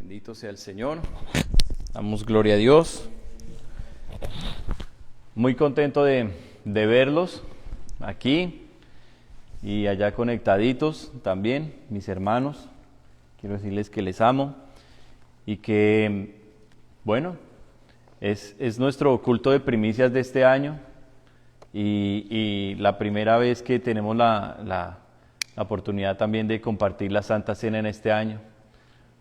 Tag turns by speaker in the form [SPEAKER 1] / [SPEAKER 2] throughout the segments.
[SPEAKER 1] Bendito sea el Señor. Damos gloria a Dios. Muy contento de verlos aquí y allá conectaditos también, mis hermanos. Quiero decirles que les amo y que, bueno, es nuestro culto de primicias de este año y la primera vez que tenemos la oportunidad también de compartir la Santa Cena en este año.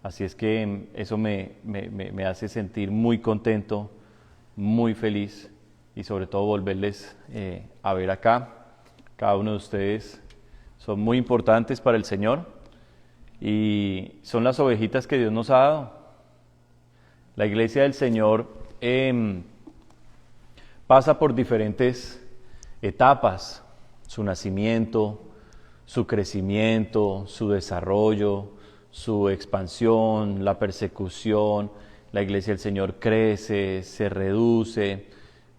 [SPEAKER 1] Así es que eso me hace sentir muy contento, muy feliz y sobre todo volverles a ver acá. Cada uno de ustedes son muy importantes para el Señor y son las ovejitas que Dios nos ha dado. La iglesia del Señor pasa por diferentes etapas: su nacimiento, su crecimiento, su desarrollo, su expansión, la persecución. La iglesia del Señor crece, se reduce.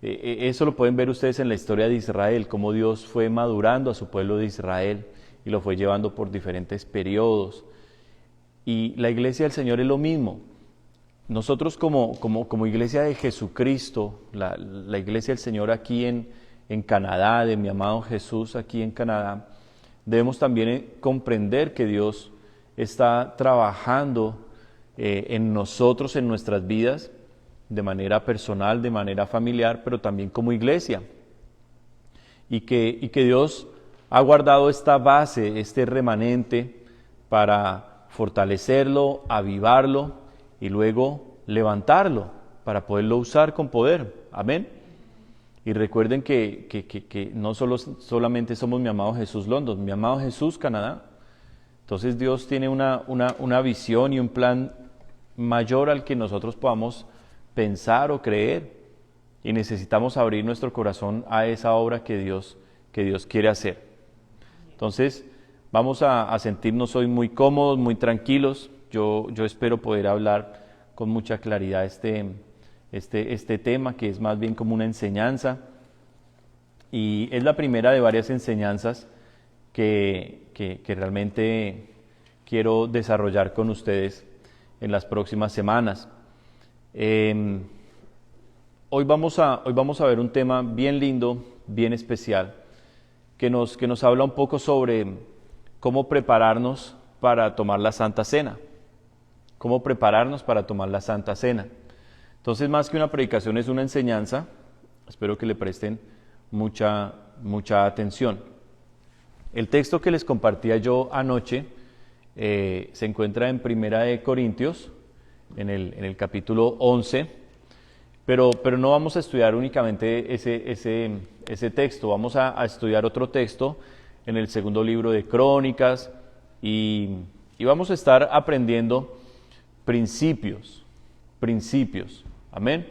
[SPEAKER 1] Eso lo pueden ver ustedes en la historia de Israel, cómo Dios fue madurando a su pueblo de Israel y lo fue llevando por diferentes periodos. Y la iglesia del Señor es lo mismo. Nosotros como iglesia de Jesucristo, la iglesia del Señor aquí en Canadá, de mi amado Jesús aquí en Canadá, debemos también comprender que Dios está trabajando en nosotros, en nuestras vidas, de manera personal, de manera familiar, pero también como iglesia. Y que Dios ha guardado esta base, este remanente, para fortalecerlo, avivarlo y luego levantarlo, para poderlo usar con poder. Amén. Y recuerden que no solamente somos mi amado Jesús London, mi amado Jesús Canadá. Entonces Dios tiene una visión y un plan mayor al que nosotros podamos pensar o creer, y necesitamos abrir nuestro corazón a esa obra que Dios quiere hacer. Entonces vamos a sentirnos hoy muy cómodos, muy tranquilos. Yo espero poder hablar con mucha claridad este tema, que es más bien como una enseñanza, y es la primera de varias enseñanzas que realmente quiero desarrollar con ustedes en las próximas semanas. Hoy vamos a ver un tema bien lindo, bien especial, que nos habla un poco sobre cómo prepararnos para tomar la Santa Cena. Cómo prepararnos para tomar la Santa Cena. Entonces, más que una predicación, es una enseñanza. Espero que le presten mucha atención. El texto que les compartía yo anoche se encuentra en Primera de Corintios, en el capítulo 11, pero no vamos a estudiar únicamente ese texto. Vamos a estudiar otro texto en el segundo libro de Crónicas y vamos a estar aprendiendo principios. Amén.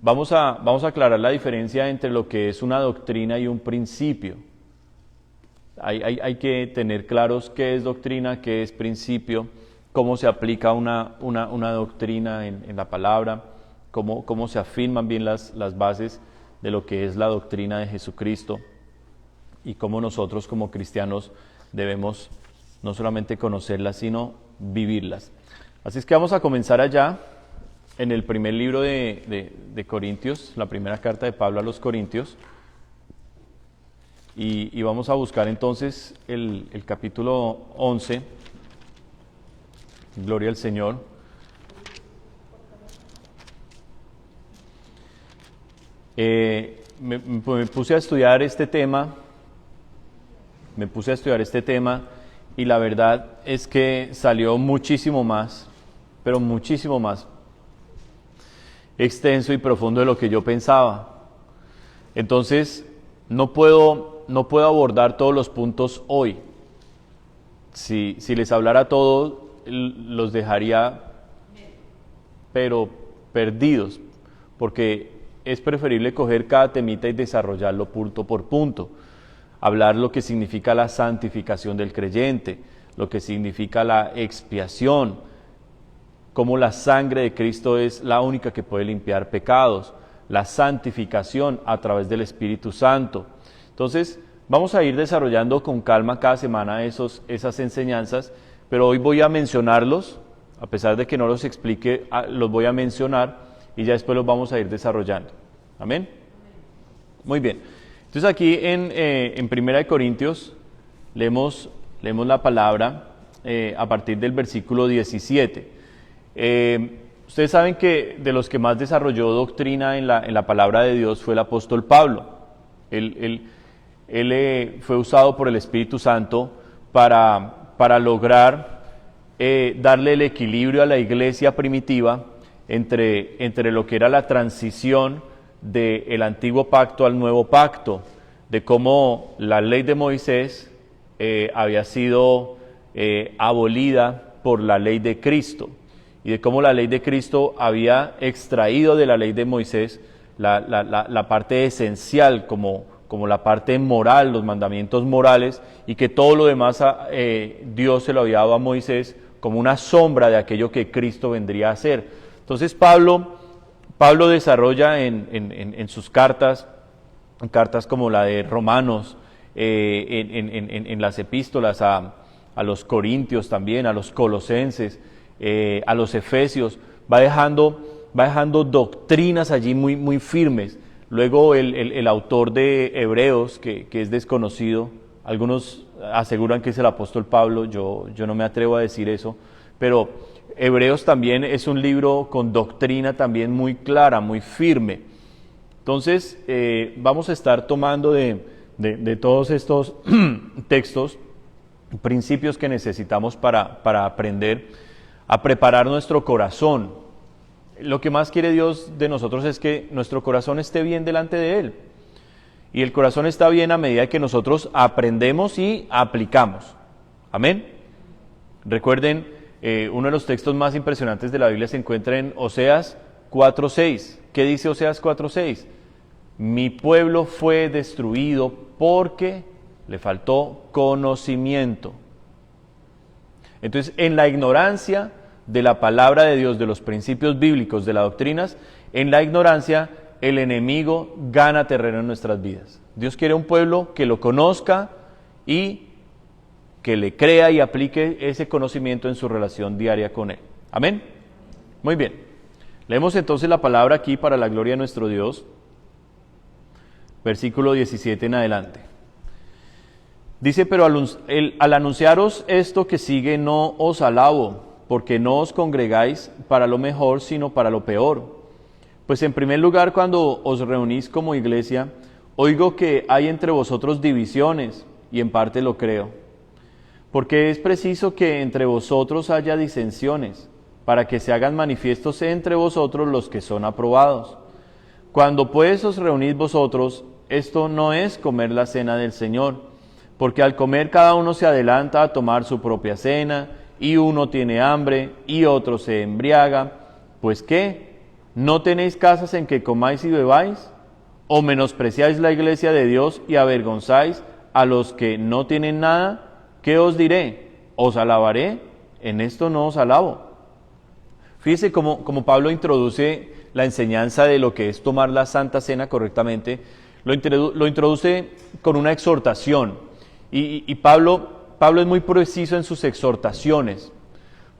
[SPEAKER 1] Vamos a aclarar la diferencia entre lo que es una doctrina y un principio. Hay que tener claros qué es doctrina, qué es principio, cómo se aplica una doctrina en la palabra, cómo se afirman bien las bases de lo que es la doctrina de Jesucristo y cómo nosotros como cristianos debemos no solamente conocerlas, sino vivirlas. Así es que vamos a comenzar allá en el primer libro de Corintios, la primera carta de Pablo a los Corintios. Y vamos a buscar entonces el capítulo 11, gloria al Señor. Me puse a estudiar este tema, y la verdad es que salió muchísimo más, pero muchísimo más extenso y profundo de lo que yo pensaba. Entonces, no puedo abordar todos los puntos hoy. Si les hablara todo, los dejaría pero perdidos, porque es preferible coger cada temita y desarrollarlo punto por punto. Hablar lo que significa la santificación del creyente, lo que significa la expiación, cómo la sangre de Cristo es la única que puede limpiar pecados, la santificación a través del Espíritu Santo. Entonces, vamos a ir desarrollando con calma cada semana esas enseñanzas, pero hoy voy a mencionarlos A pesar de que no los explique, los voy a mencionar y ya después los vamos a ir desarrollando. Amén. Muy bien. Entonces aquí en Primera de Corintios leemos la palabra a partir del versículo 17. Ustedes saben que de los que más desarrolló doctrina en la palabra de Dios fue el apóstol Pablo. Él fue usado por el Espíritu Santo para lograr darle el equilibrio a la iglesia primitiva entre lo que era la transición del antiguo pacto al nuevo pacto, de cómo la ley de Moisés había sido abolida por la ley de Cristo, y de cómo la ley de Cristo había extraído de la ley de Moisés la parte esencial, como la parte moral, los mandamientos morales, y que todo lo demás Dios se lo había dado a Moisés como una sombra de aquello que Cristo vendría a hacer. Entonces Pablo desarrolla en sus cartas como la de Romanos, en las epístolas a los Corintios también, a los Colosenses, a los Efesios, va dejando doctrinas allí muy, muy firmes. Luego el autor de Hebreos, que es desconocido, algunos aseguran que es el apóstol Pablo, yo no me atrevo a decir eso, pero Hebreos también es un libro con doctrina también muy clara, muy firme. Entonces vamos a estar tomando de todos estos textos, principios que necesitamos para aprender a preparar nuestro corazón. Lo que más quiere Dios de nosotros es que nuestro corazón esté bien delante de Él. Y el corazón está bien a medida que nosotros aprendemos y aplicamos. Amén. Recuerden, uno de los textos más impresionantes de la Biblia se encuentra en Oseas 4:6. ¿Qué dice Oseas 4:6? Mi pueblo fue destruido porque le faltó conocimiento. Entonces, en la ignorancia de la palabra de Dios, de los principios bíblicos, de las doctrinas, en la ignorancia el enemigo gana terreno en nuestras vidas. Dios quiere un pueblo que lo conozca y que le crea y aplique ese conocimiento en su relación diaria con Él. Amén. Muy bien. Leemos entonces la palabra aquí para la gloria de nuestro Dios. Versículo 17 en adelante. Dice, pero al anunciaros esto que sigue no os alabo, porque no os congregáis para lo mejor, sino para lo peor. Pues en primer lugar, cuando os reunís como iglesia, oigo que hay entre vosotros divisiones, y en parte lo creo. Porque es preciso que entre vosotros haya disensiones, para que se hagan manifiestos entre vosotros los que son aprobados. Cuando pues os reunís vosotros, esto no es comer la cena del Señor, porque al comer cada uno se adelanta a tomar su propia cena, y uno tiene hambre, y otro se embriaga. Pues ¿qué? ¿No tenéis casas en que comáis y bebáis? ¿O menospreciáis la iglesia de Dios y avergonzáis a los que no tienen nada? ¿Qué os diré? ¿Os alabaré? En esto no os alabo. Fíjese cómo Pablo introduce la enseñanza de lo que es tomar la Santa Cena correctamente. Lo introduce con una exhortación. Y Pablo es muy preciso en sus exhortaciones,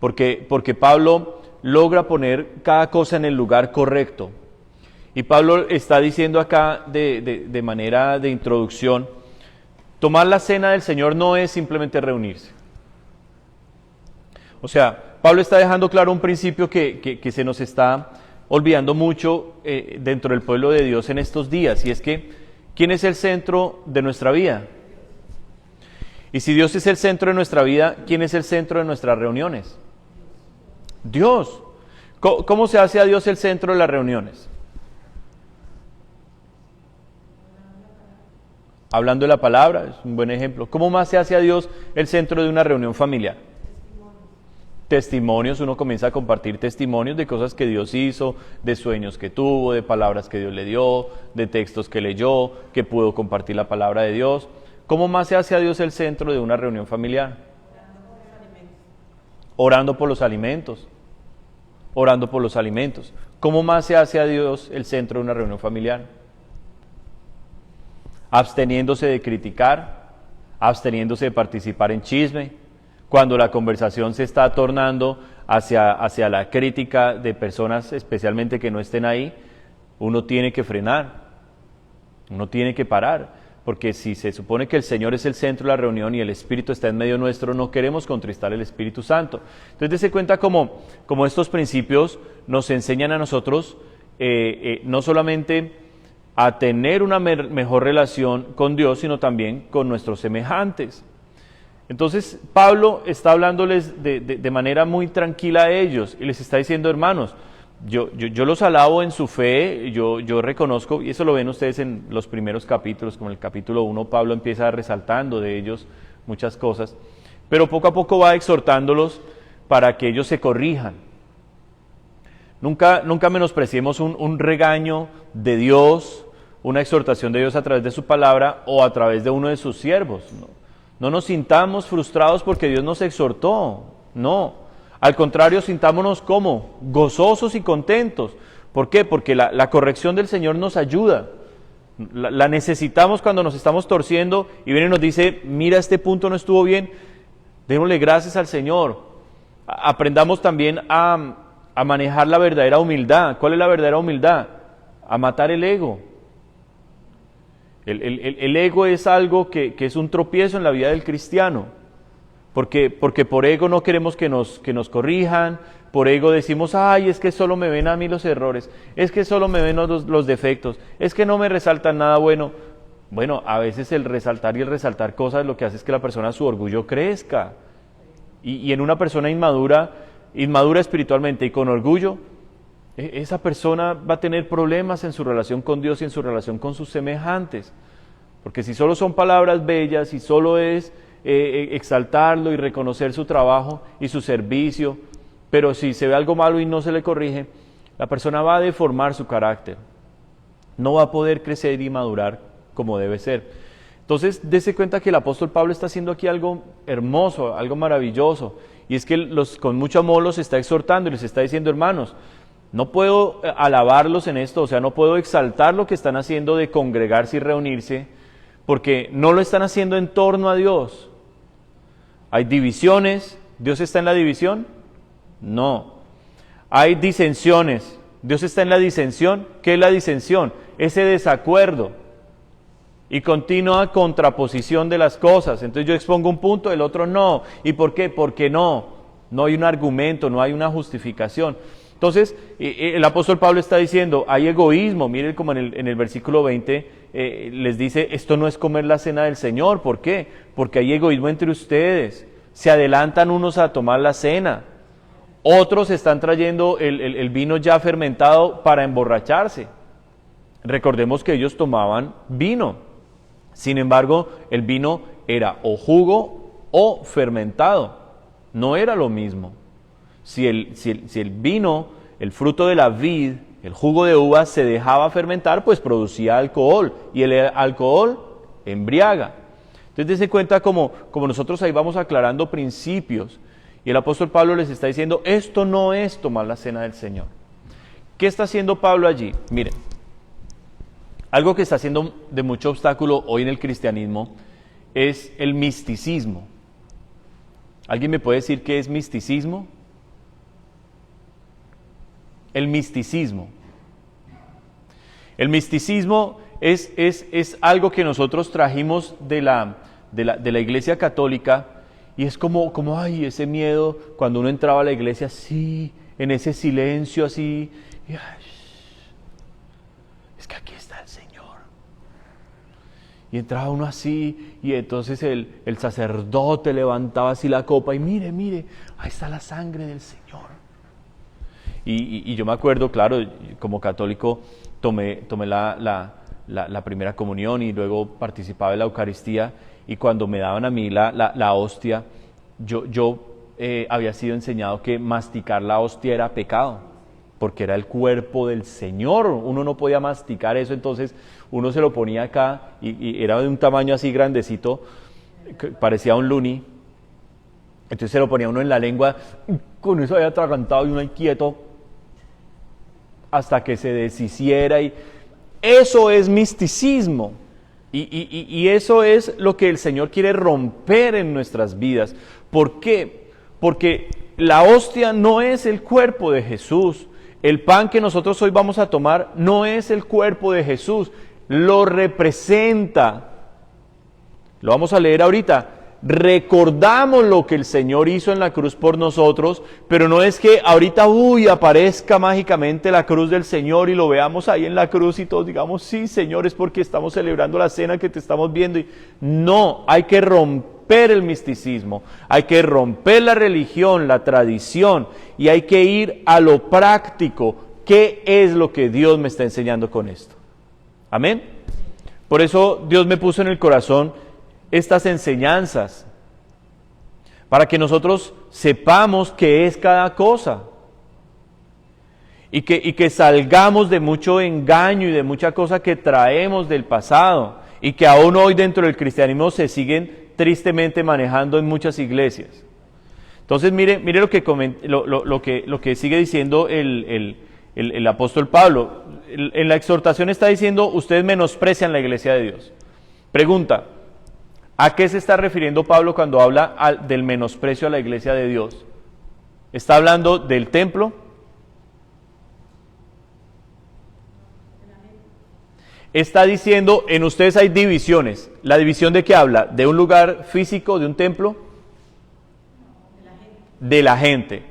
[SPEAKER 1] porque Pablo logra poner cada cosa en el lugar correcto. Y Pablo está diciendo acá de manera de introducción, tomar la cena del Señor no es simplemente reunirse. O sea, Pablo está dejando claro un principio que se nos está olvidando mucho dentro del pueblo de Dios en estos días, y es que ¿quién es el centro de nuestra vida? Y si Dios es el centro de nuestra vida, ¿quién es el centro de nuestras reuniones? Dios. ¿Cómo se hace a Dios el centro de las reuniones? Hablando de la palabra, es un buen ejemplo. ¿Cómo más se hace a Dios el centro de una reunión familiar? Testimonios, uno comienza a compartir testimonios de cosas que Dios hizo, de sueños que tuvo, de palabras que Dios le dio, de textos que leyó, que pudo compartir la palabra de Dios. ¿Cómo más se hace a Dios el centro de una reunión familiar? Orando por los alimentos. Orando por los alimentos. ¿Cómo más se hace a Dios el centro de una reunión familiar? Absteniéndose de criticar, absteniéndose de participar en chisme, cuando la conversación se está tornando hacia la crítica de personas, especialmente que no estén ahí, uno tiene que frenar, uno tiene que parar, porque si se supone que el Señor es el centro de la reunión y el Espíritu está en medio nuestro, no queremos contristar el Espíritu Santo. Entonces, dése cuenta como estos principios nos enseñan a nosotros no solamente a tener una mejor relación con Dios, sino también con nuestros semejantes. Entonces, Pablo está hablándoles de manera muy tranquila a ellos y les está diciendo, hermanos, yo los alabo en su fe, yo reconozco, y eso lo ven ustedes en los primeros capítulos, como en el capítulo 1, Pablo empieza resaltando de ellos muchas cosas, pero poco a poco va exhortándolos para que ellos se corrijan. Nunca menospreciemos un regaño de Dios, una exhortación de Dios a través de su palabra o a través de uno de sus siervos. No nos sintamos frustrados porque Dios nos exhortó, no. Al contrario, sintámonos como gozosos y contentos. ¿Por qué? Porque la corrección del Señor nos ayuda. La necesitamos cuando nos estamos torciendo y viene y nos dice, mira, este punto no estuvo bien. Démosle gracias al Señor. Aprendamos también a manejar la verdadera humildad. ¿Cuál es la verdadera humildad? A matar el ego. El ego es algo que es un tropiezo en la vida del cristiano. Porque por ego no queremos que nos corrijan, por ego decimos, ay, es que solo me ven a mí los errores, es que solo me ven los defectos, es que no me resaltan nada bueno. Bueno, a veces el resaltar y el resaltar cosas lo que hace es que la persona, su orgullo crezca. Y en una persona inmadura espiritualmente y con orgullo, esa persona va a tener problemas en su relación con Dios y en su relación con sus semejantes. Porque si solo son palabras bellas, si solo es exaltarlo y reconocer su trabajo y su servicio, pero si se ve algo malo y no se le corrige, la persona va a deformar su carácter, no va a poder crecer y madurar como debe ser. Entonces, dése cuenta que el apóstol Pablo está haciendo aquí algo hermoso, algo maravilloso, y es que con mucho amor los está exhortando y les está diciendo, hermanos, no puedo alabarlos en esto, o sea, no puedo exaltar lo que están haciendo de congregarse y reunirse, porque no lo están haciendo en torno a Dios. Hay divisiones, ¿Dios está en la división? No. Hay disensiones, ¿Dios está en la disensión? ¿Qué es la disensión? Ese desacuerdo y continua contraposición de las cosas. Entonces yo expongo un punto, el otro no. ¿Y por qué? Porque no hay un argumento, no hay una justificación. Entonces el apóstol Pablo está diciendo, hay egoísmo. Miren como en el versículo 20 les dice, esto no es comer la cena del Señor. ¿Por qué? Porque hay egoísmo entre ustedes. Se adelantan unos a tomar la cena. Otros están trayendo el vino ya fermentado para emborracharse. Recordemos que ellos tomaban vino. Sin embargo, el vino era o jugo o fermentado. No era lo mismo. Si el vino, el fruto de la vid, el jugo de uva se dejaba fermentar, pues producía alcohol. Y el alcohol embriaga. Entonces, dense cuenta como nosotros ahí vamos aclarando principios. Y el apóstol Pablo les está diciendo, esto no es tomar la cena del Señor. ¿Qué está haciendo Pablo allí? Miren, algo que está haciendo de mucho obstáculo hoy en el cristianismo es el misticismo. ¿Alguien me puede decir qué es misticismo? El misticismo. El misticismo es algo que nosotros trajimos de la Iglesia Católica, y es como ay, ese miedo cuando uno entraba a la iglesia así, en ese silencio así, y, ay, es que aquí está el Señor. Y entraba uno así, y entonces el sacerdote levantaba así la copa, y mire, ahí está la sangre del Señor. Y yo me acuerdo, claro, como católico tomé la primera comunión y luego participaba en la Eucaristía, y cuando me daban a mí la hostia, yo había sido enseñado que masticar la hostia era pecado, porque era el cuerpo del Señor, uno no podía masticar eso, entonces uno se lo ponía acá, y era de un tamaño así grandecito, que parecía un luni, entonces se lo ponía uno en la lengua, con eso había atragantado y uno ahí quieto, hasta que se deshiciera, y eso es misticismo. Y eso es lo que el Señor quiere romper en nuestras vidas. ¿Por qué? Porque la hostia no es el cuerpo de Jesús. El pan que nosotros hoy vamos a tomar no es el cuerpo de Jesús. Lo representa. Lo vamos a leer ahorita. Recordamos lo que el Señor hizo en la cruz por nosotros, pero no es que ahorita, aparezca mágicamente la cruz del Señor y lo veamos ahí en la cruz y todos digamos, sí, Señor, es porque estamos celebrando la cena que te estamos viendo. No, hay que romper el misticismo, hay que romper la religión, la tradición, y hay que ir a lo práctico. ¿Qué es lo que Dios me está enseñando con esto? Amén. Por eso Dios me puso en el corazón estas enseñanzas, para que nosotros sepamos qué es cada cosa, y que salgamos de mucho engaño y de mucha cosa que traemos del pasado, y que aún hoy dentro del cristianismo se siguen tristemente manejando en muchas iglesias. Entonces mire lo que sigue diciendo el apóstol Pablo. En la exhortación está diciendo, ustedes menosprecian la iglesia de Dios. Pregunta, ¿a qué se está refiriendo Pablo cuando habla del menosprecio a la iglesia de Dios? ¿Está hablando del templo? Está diciendo, en ustedes hay divisiones. ¿La división de qué habla? ¿De un lugar físico, de un templo? De la gente.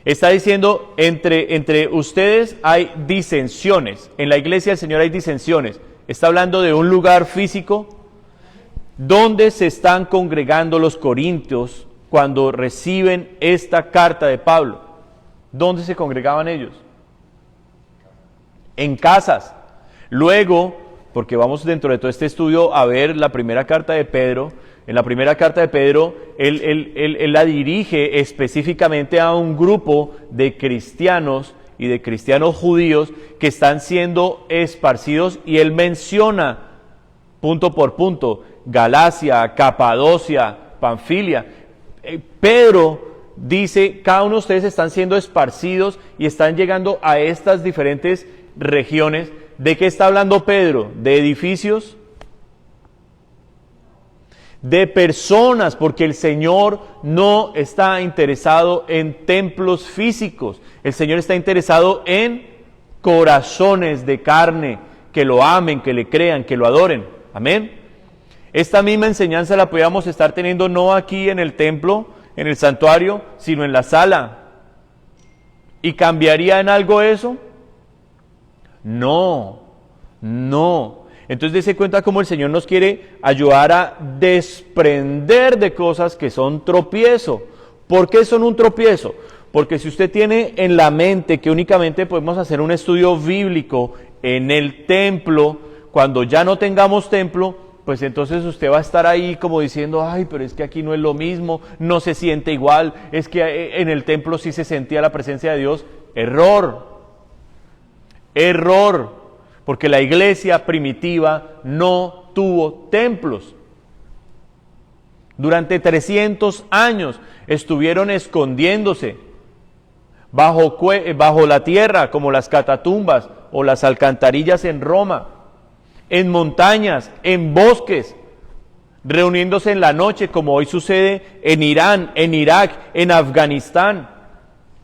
[SPEAKER 1] Está diciendo, entre ustedes hay disensiones. En la iglesia del Señor hay disensiones. Está hablando de un lugar físico. ¿Dónde se están congregando los corintios cuando reciben esta carta de Pablo? ¿Dónde se congregaban ellos? En casas. Luego, porque vamos dentro de todo este estudio a ver la primera carta de Pedro. En la primera carta de Pedro, él la dirige específicamente a un grupo de cristianos y de cristianos judíos que están siendo esparcidos, y él menciona punto por punto Galacia, Capadocia, Panfilia. Pedro dice, cada uno de ustedes están siendo esparcidos y están llegando a estas diferentes regiones. ¿De qué está hablando Pedro? ¿De edificios? De personas, porque el Señor no está interesado en templos físicos. El Señor está interesado en corazones de carne, que lo amen, que le crean, que lo adoren. Amén. Esta misma enseñanza la podíamos estar teniendo no aquí en el templo, en el santuario, sino en la sala. ¿Y cambiaría en algo eso? No. Entonces dése cuenta cómo el Señor nos quiere ayudar a desprender de cosas que son tropiezo. ¿Por qué son un tropiezo? Porque si usted tiene en la mente que únicamente podemos hacer un estudio bíblico en el templo, cuando ya no tengamos templo, pues entonces usted va a estar ahí como diciendo, ay, pero es que aquí no es lo mismo, no se siente igual, es que en el templo sí se sentía la presencia de Dios. Error, porque la iglesia primitiva no tuvo templos. Durante 300 años estuvieron escondiéndose bajo la tierra, como las catatumbas o las alcantarillas en Roma, en montañas, en bosques, reuniéndose en la noche, como hoy sucede en Irán, en Irak, en Afganistán,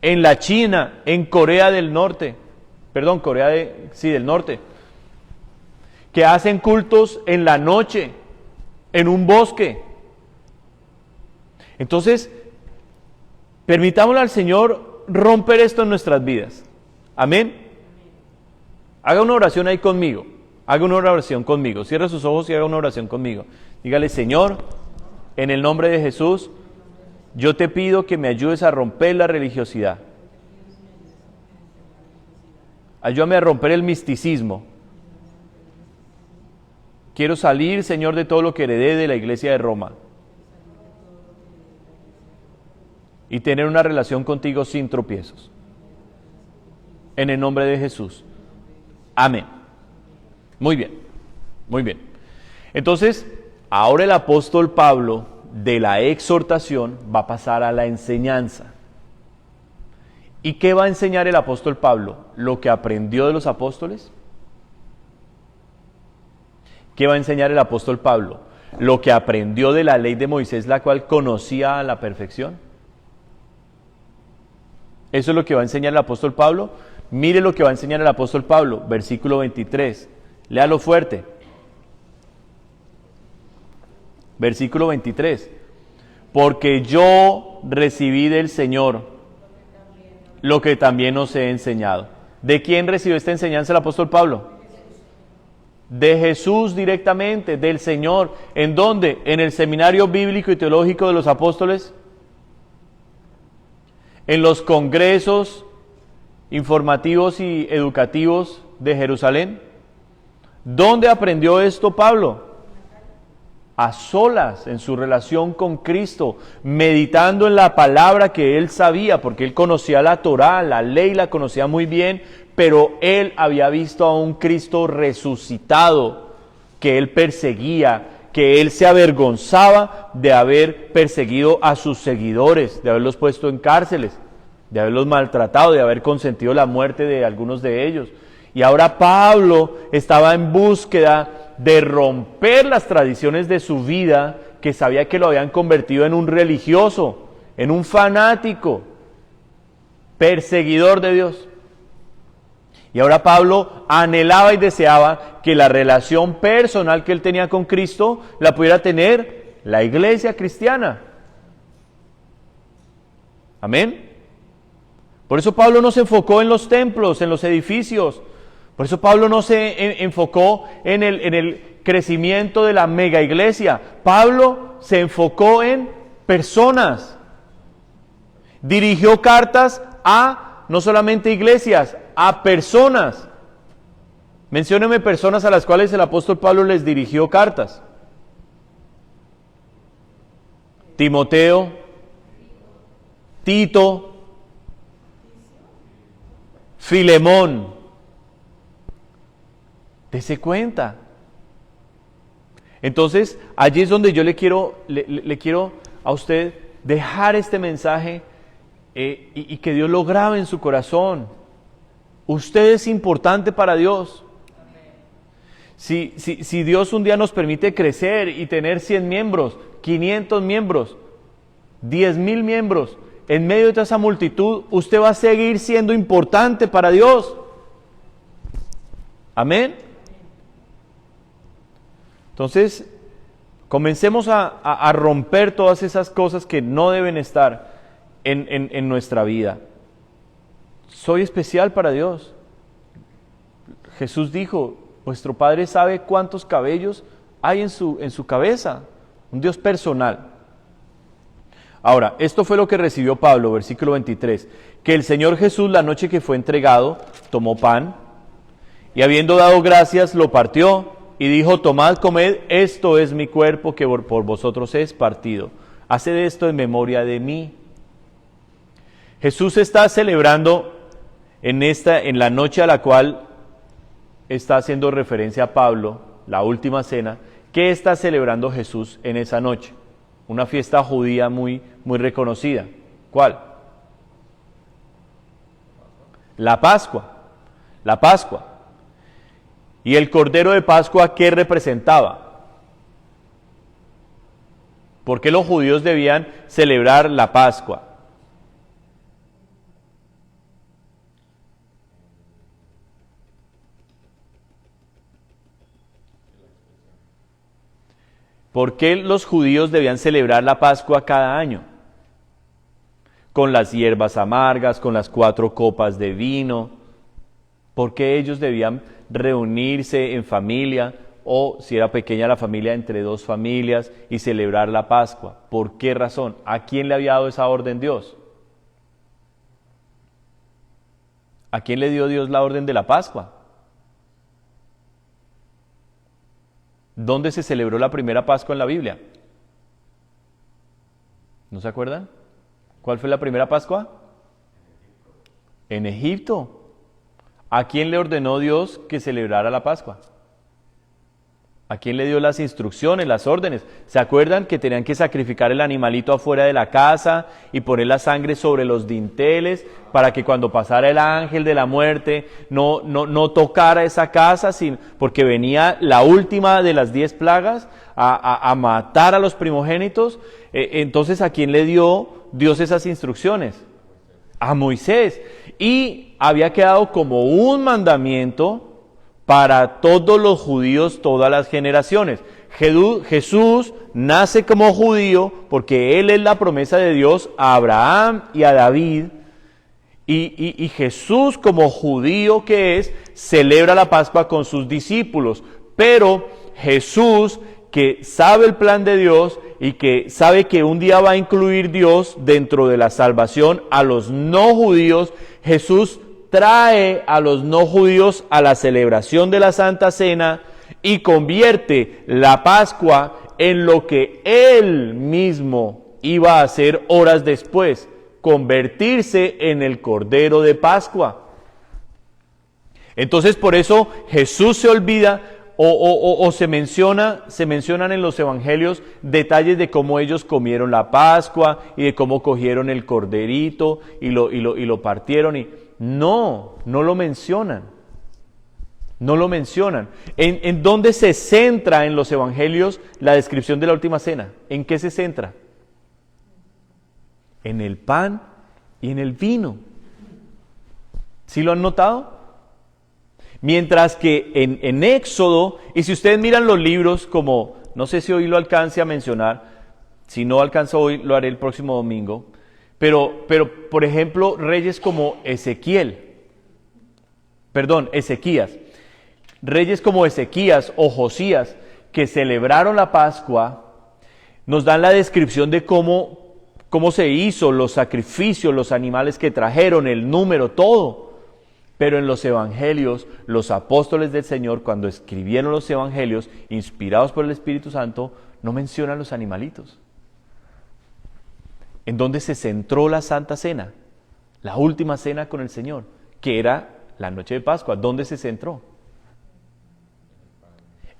[SPEAKER 1] en la China, en Corea del Norte, del Norte, que hacen cultos en la noche, en un bosque. Entonces, permitámosle al Señor romper esto en nuestras vidas. Amén. Haga una oración ahí conmigo. Cierre sus ojos y haga una oración conmigo. Dígale, Señor, en el nombre de Jesús, yo te pido que me ayudes a romper la religiosidad. Ayúdame a romper el misticismo. Quiero salir, Señor, de todo lo que heredé de la iglesia de Roma y tener una relación contigo sin tropiezos. En el nombre de Jesús. Amén. Muy bien. Entonces, ahora el apóstol Pablo, de la exhortación, va a pasar a la enseñanza. ¿Y qué va a enseñar el apóstol Pablo? ¿Lo que aprendió de los apóstoles? ¿Qué va a enseñar el apóstol Pablo? ¿Lo que aprendió de la ley de Moisés, la cual conocía a la perfección? Eso es lo que va a enseñar el apóstol Pablo. Mire lo que va a enseñar el apóstol Pablo, versículo 23. Léalo fuerte. Versículo 23. Porque yo recibí del Señor lo que también os he enseñado. ¿De quién recibió esta enseñanza el apóstol Pablo? De Jesús directamente, del Señor. ¿En dónde? En el seminario bíblico y teológico de los apóstoles. En los congresos informativos y educativos de Jerusalén. ¿Dónde aprendió esto Pablo? A solas, en su relación con Cristo, meditando en la palabra que él sabía, porque él conocía la Torá, la ley la conocía muy bien, pero él había visto a un Cristo resucitado, que él perseguía, que él se avergonzaba de haber perseguido a sus seguidores, de haberlos puesto en cárceles, de haberlos maltratado, de haber consentido la muerte de algunos de ellos. Y ahora Pablo estaba en búsqueda de romper las tradiciones de su vida, que sabía que lo habían convertido en un religioso, en un fanático, perseguidor de Dios. Y ahora Pablo anhelaba y deseaba que la relación personal que él tenía con Cristo la pudiera tener la iglesia cristiana. Amén. Por eso Pablo no se enfocó en los templos, en los edificios. Por eso Pablo no se enfocó en el crecimiento de la mega iglesia. Pablo se enfocó en personas. Dirigió cartas a no solamente iglesias, a personas. Mencióneme personas a las cuales el apóstol Pablo les dirigió cartas. Timoteo, Tito, Filemón. Dese cuenta. Entonces, allí es donde yo le quiero a usted dejar este mensaje y que Dios lo grabe en su corazón. Usted es importante para Dios. Si Dios un día nos permite crecer y tener 100 miembros, 500 miembros, 10,000 miembros, en medio de toda esa multitud, usted va a seguir siendo importante para Dios. Amén. Entonces, comencemos a romper todas esas cosas que no deben estar en nuestra vida. Soy especial para Dios. Jesús dijo, vuestro Padre sabe cuántos cabellos hay en su cabeza. Un Dios personal. Ahora, esto fue lo que recibió Pablo, versículo 23. Que el Señor Jesús, la noche que fue entregado, tomó pan y habiendo dado gracias, lo partió. Y dijo, tomad, comed, esto es mi cuerpo que por vosotros es partido. Haced esto en memoria de mí. Jesús está celebrando en la noche a la cual está haciendo referencia a Pablo, la última cena. ¿Qué está celebrando Jesús en esa noche? Una fiesta judía muy reconocida. ¿Cuál? La Pascua. La Pascua. ¿Y el Cordero de Pascua qué representaba? ¿Por qué los judíos debían celebrar la Pascua? ¿Por qué los judíos debían celebrar la Pascua cada año? Con las hierbas amargas, con las 4 copas de vino. ¿Por qué ellos debían reunirse en familia, o si era pequeña la familia, entre 2 familias y celebrar la Pascua? ¿Por qué razón? ¿A quién le había dado esa orden Dios? ¿A quién le dio Dios la orden de la Pascua? ¿Dónde se celebró la primera Pascua en la Biblia? ¿No se acuerdan? ¿Cuál fue la primera Pascua? En Egipto. ¿A quién le ordenó Dios que celebrara la Pascua? ¿A quién le dio las instrucciones, las órdenes? ¿Se acuerdan que tenían que sacrificar el animalito afuera de la casa y poner la sangre sobre los dinteles para que cuando pasara el ángel de la muerte no tocara esa casa, porque venía la última de las 10 plagas a matar a los primogénitos? Entonces, ¿a quién le dio Dios esas instrucciones? a Moisés. Y había quedado como un mandamiento para todos los judíos, todas las generaciones. Jesús nace como judío porque Él es la promesa de Dios a Abraham y a David. Y Jesús, como judío que es, celebra la Pascua con sus discípulos. Pero Jesús, que sabe el plan de Dios y que sabe que un día va a incluir Dios dentro de la salvación a los no judíos, Jesús trae a los no judíos a la celebración de la Santa Cena y convierte la Pascua en lo que Él mismo iba a hacer horas después: convertirse en el Cordero de Pascua. Entonces, por eso Jesús se olvida o se mencionan en los evangelios detalles de cómo ellos comieron la Pascua y de cómo cogieron el corderito y lo partieron. Y no lo mencionan. No lo mencionan. ¿En dónde se centra en los evangelios la descripción de la última cena? ¿En qué se centra? En el pan y en el vino. ¿Sí lo han notado? Mientras que en Éxodo, y si ustedes miran los libros, como no sé si hoy lo alcance a mencionar, si no alcanzo hoy lo haré el próximo domingo, pero por ejemplo, reyes como Ezequías, reyes como Ezequías o Josías, que celebraron la Pascua, nos dan la descripción de cómo se hizo, los sacrificios, los animales que trajeron, el número, todo. Pero en los evangelios, los apóstoles del Señor, cuando escribieron los evangelios, inspirados por el Espíritu Santo, no mencionan los animalitos. ¿En dónde se centró la Santa Cena? La última cena con el Señor, que era la noche de Pascua. ¿Dónde se centró?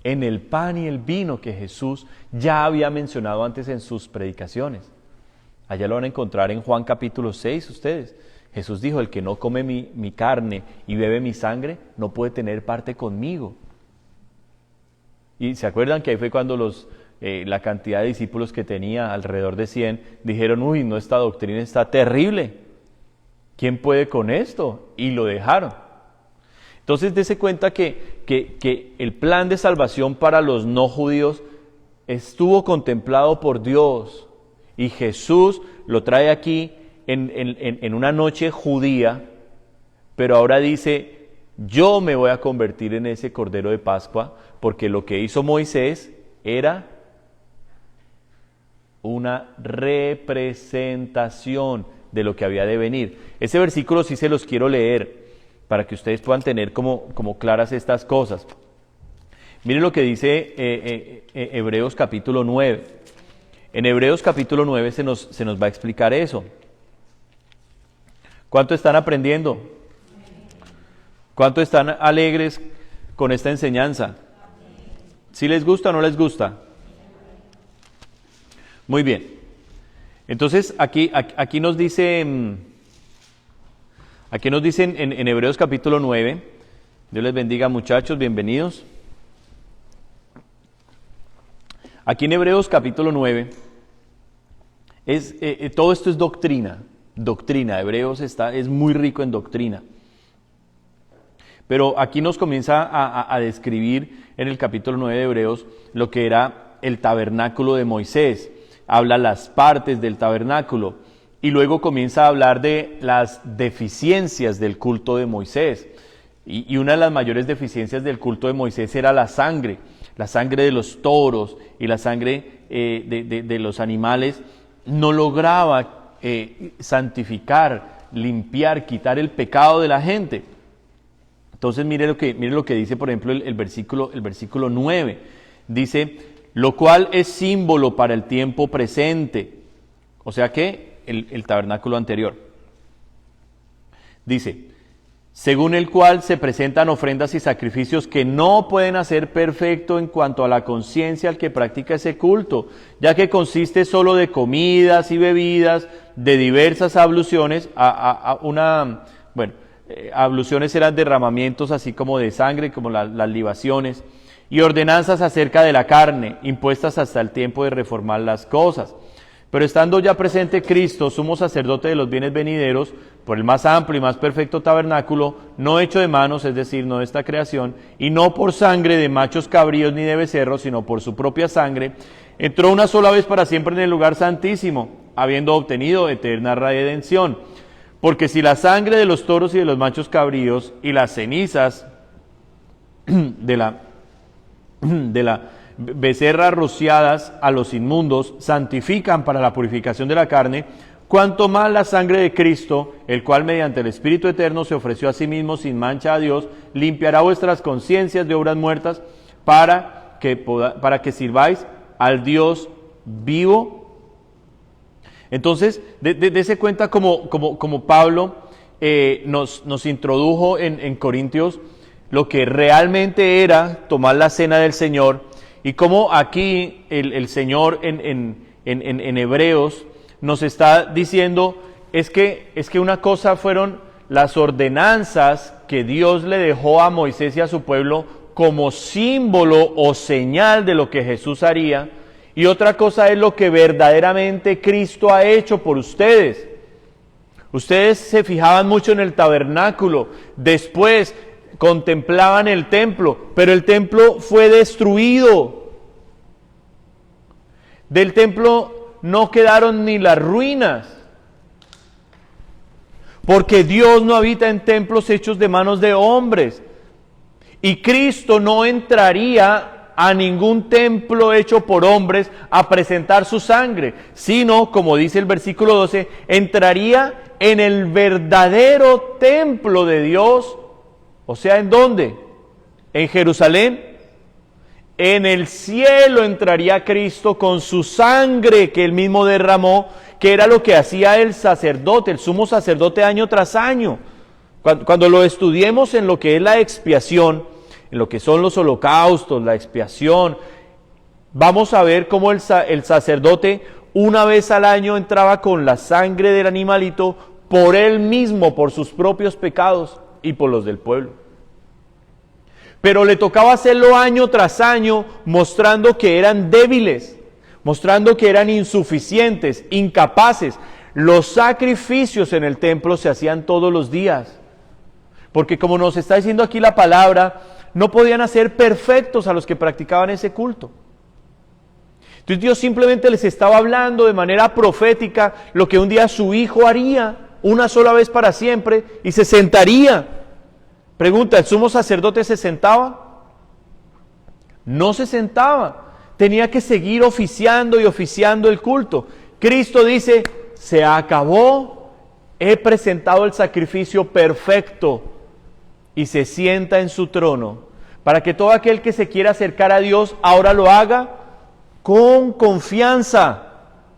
[SPEAKER 1] En el pan y el vino que Jesús ya había mencionado antes en sus predicaciones. Allá lo van a encontrar en Juan capítulo 6 ustedes. Jesús dijo: el que no come mi carne y bebe mi sangre no puede tener parte conmigo. Y se acuerdan que ahí fue cuando la cantidad de discípulos que tenía, alrededor de 100, dijeron: uy, no, esta doctrina está terrible, ¿quién puede con esto? Y lo dejaron. Entonces dése cuenta que el plan de salvación para los no judíos estuvo contemplado por Dios, y Jesús lo trae aquí en una noche judía, pero ahora dice: yo me voy a convertir en ese Cordero de Pascua, porque lo que hizo Moisés era una representación de lo que había de venir. Ese versículo sí se los quiero leer, para que ustedes puedan tener como claras estas cosas. Miren lo que dice Hebreos capítulo 9. En Hebreos capítulo 9 se nos va a explicar eso. ¿Cuánto están aprendiendo? ¿Cuánto están alegres con esta enseñanza? ¿Sí les gusta o no les gusta? Muy bien. Entonces aquí nos dicen en Hebreos capítulo 9, Dios les bendiga, muchachos, bienvenidos. Aquí en Hebreos capítulo 9, todo esto es doctrina. Hebreos es muy rico en doctrina. Pero aquí nos comienza a describir en el capítulo 9 de Hebreos lo que era el tabernáculo de Moisés. Habla las partes del tabernáculo y luego comienza a hablar de las deficiencias del culto de Moisés. Y una de las mayores deficiencias del culto de Moisés era la sangre de los toros y la sangre de los animales no lograba santificar, limpiar, quitar el pecado de la gente. Entonces mire lo que dice, por ejemplo, el versículo 9. Dice: lo cual es símbolo para el tiempo presente. O sea que el tabernáculo anterior. Dice: según el cual se presentan ofrendas y sacrificios que no pueden hacer perfecto en cuanto a la conciencia al que practica ese culto, ya que consiste solo de comidas y bebidas, de diversas abluciones, abluciones eran derramamientos así como de sangre, como las libaciones, y ordenanzas acerca de la carne, impuestas hasta el tiempo de reformar las cosas. Pero estando ya presente Cristo, sumo sacerdote de los bienes venideros, por el más amplio y más perfecto tabernáculo, no hecho de manos, es decir, no de esta creación, y no por sangre de machos cabríos ni de becerros, sino por su propia sangre, entró una sola vez para siempre en el lugar santísimo, habiendo obtenido eterna redención. Porque si la sangre de los toros y de los machos cabríos y las cenizas de la becerra rociadas a los inmundos santifican para la purificación de la carne, cuanto más la sangre de Cristo, el cual mediante el Espíritu Eterno se ofreció a sí mismo sin mancha a Dios, limpiará vuestras conciencias de obras muertas para que sirváis al Dios vivo. Entonces, dése cuenta como Pablo nos introdujo en Corintios lo que realmente era tomar la cena del Señor, y como aquí el Señor en Hebreos nos está diciendo, es que una cosa fueron las ordenanzas que Dios le dejó a Moisés y a su pueblo como símbolo o señal de lo que Jesús haría, y otra cosa es lo que verdaderamente Cristo ha hecho por ustedes. Ustedes se fijaban mucho en el tabernáculo, después contemplaban el templo, pero el templo fue destruido. Del templo no quedaron ni las ruinas, porque Dios no habita en templos hechos de manos de hombres, y Cristo no entraría a ningún templo hecho por hombres a presentar su sangre, sino, como dice el versículo 12, entraría en el verdadero templo de Dios. O sea, ¿en dónde? En Jerusalén. En el cielo entraría Cristo con su sangre que él mismo derramó, que era lo que hacía el sacerdote, el sumo sacerdote año tras año. Cuando lo estudiemos en lo que es la expiación, en lo que son los holocaustos, la expiación, vamos a ver cómo el sacerdote una vez al año entraba con la sangre del animalito por él mismo, por sus propios pecados y por los del pueblo. Pero le tocaba hacerlo año tras año, mostrando que eran débiles, mostrando que eran insuficientes, incapaces. Los sacrificios en el templo se hacían todos los días, porque como nos está diciendo aquí la palabra, no podían hacer perfectos a los que practicaban ese culto. Entonces Dios simplemente les estaba hablando de manera profética lo que un día su Hijo haría, una sola vez para siempre, y se sentaría. Pregunta, ¿el sumo sacerdote se sentaba? No se sentaba, tenía que seguir oficiando y oficiando el culto. Cristo dice, se acabó, he presentado el sacrificio perfecto, y se sienta en su trono, para que todo aquel que se quiera acercar a Dios ahora lo haga con confianza.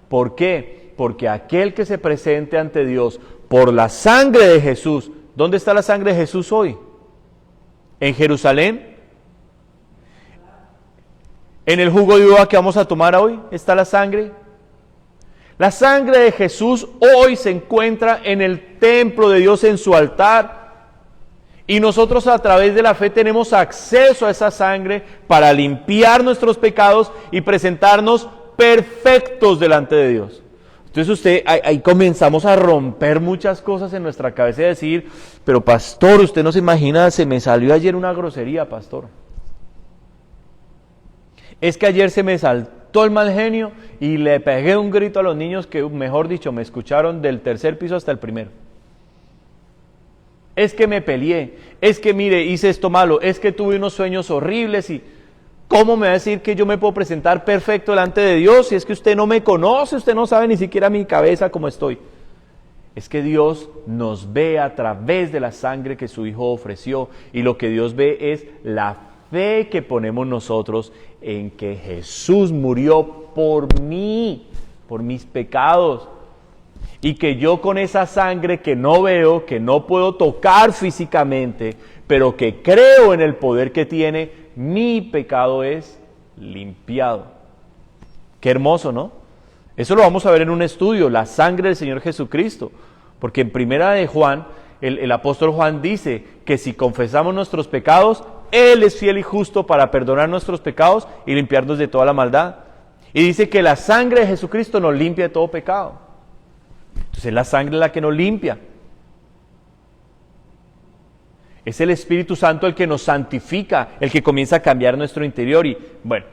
[SPEAKER 1] ¿Por qué? Porque aquel que se presente ante Dios por la sangre de Jesús, ¿dónde está la sangre de Jesús hoy? ¿En Jerusalén? ¿En el jugo de uva que vamos a tomar hoy está la sangre? La sangre de Jesús hoy se encuentra en el templo de Dios, en su altar, y nosotros a través de la fe tenemos acceso a esa sangre para limpiar nuestros pecados y presentarnos perfectos delante de Dios. Entonces ahí comenzamos a romper muchas cosas en nuestra cabeza y decir, pero pastor, usted no se imagina, se me salió ayer una grosería, pastor. Es que ayer se me saltó el mal genio y le pegué un grito a los niños que, mejor dicho, me escucharon del tercer piso hasta el primero. Es que me peleé, es que mire, hice esto malo, es que tuve unos sueños horribles y... ¿Cómo me va a decir que yo me puedo presentar perfecto delante de Dios si es que usted no me conoce, usted no sabe ni siquiera mi cabeza cómo estoy? Es que Dios nos ve a través de la sangre que su Hijo ofreció, y lo que Dios ve es la fe que ponemos nosotros en que Jesús murió por mí, por mis pecados, y que yo con esa sangre que no veo, que no puedo tocar físicamente, pero que creo en el poder que tiene, mi pecado es limpiado. Qué hermoso, ¿no? Eso lo vamos a ver en un estudio, la sangre del Señor Jesucristo, porque en primera de Juan, el apóstol Juan dice que si confesamos nuestros pecados, Él es fiel y justo para perdonar nuestros pecados y limpiarnos de toda la maldad. Y dice que la sangre de Jesucristo nos limpia de todo pecado. Entonces es la sangre la que nos limpia. Es el Espíritu Santo el que nos santifica, el que comienza a cambiar nuestro interior. Y bueno,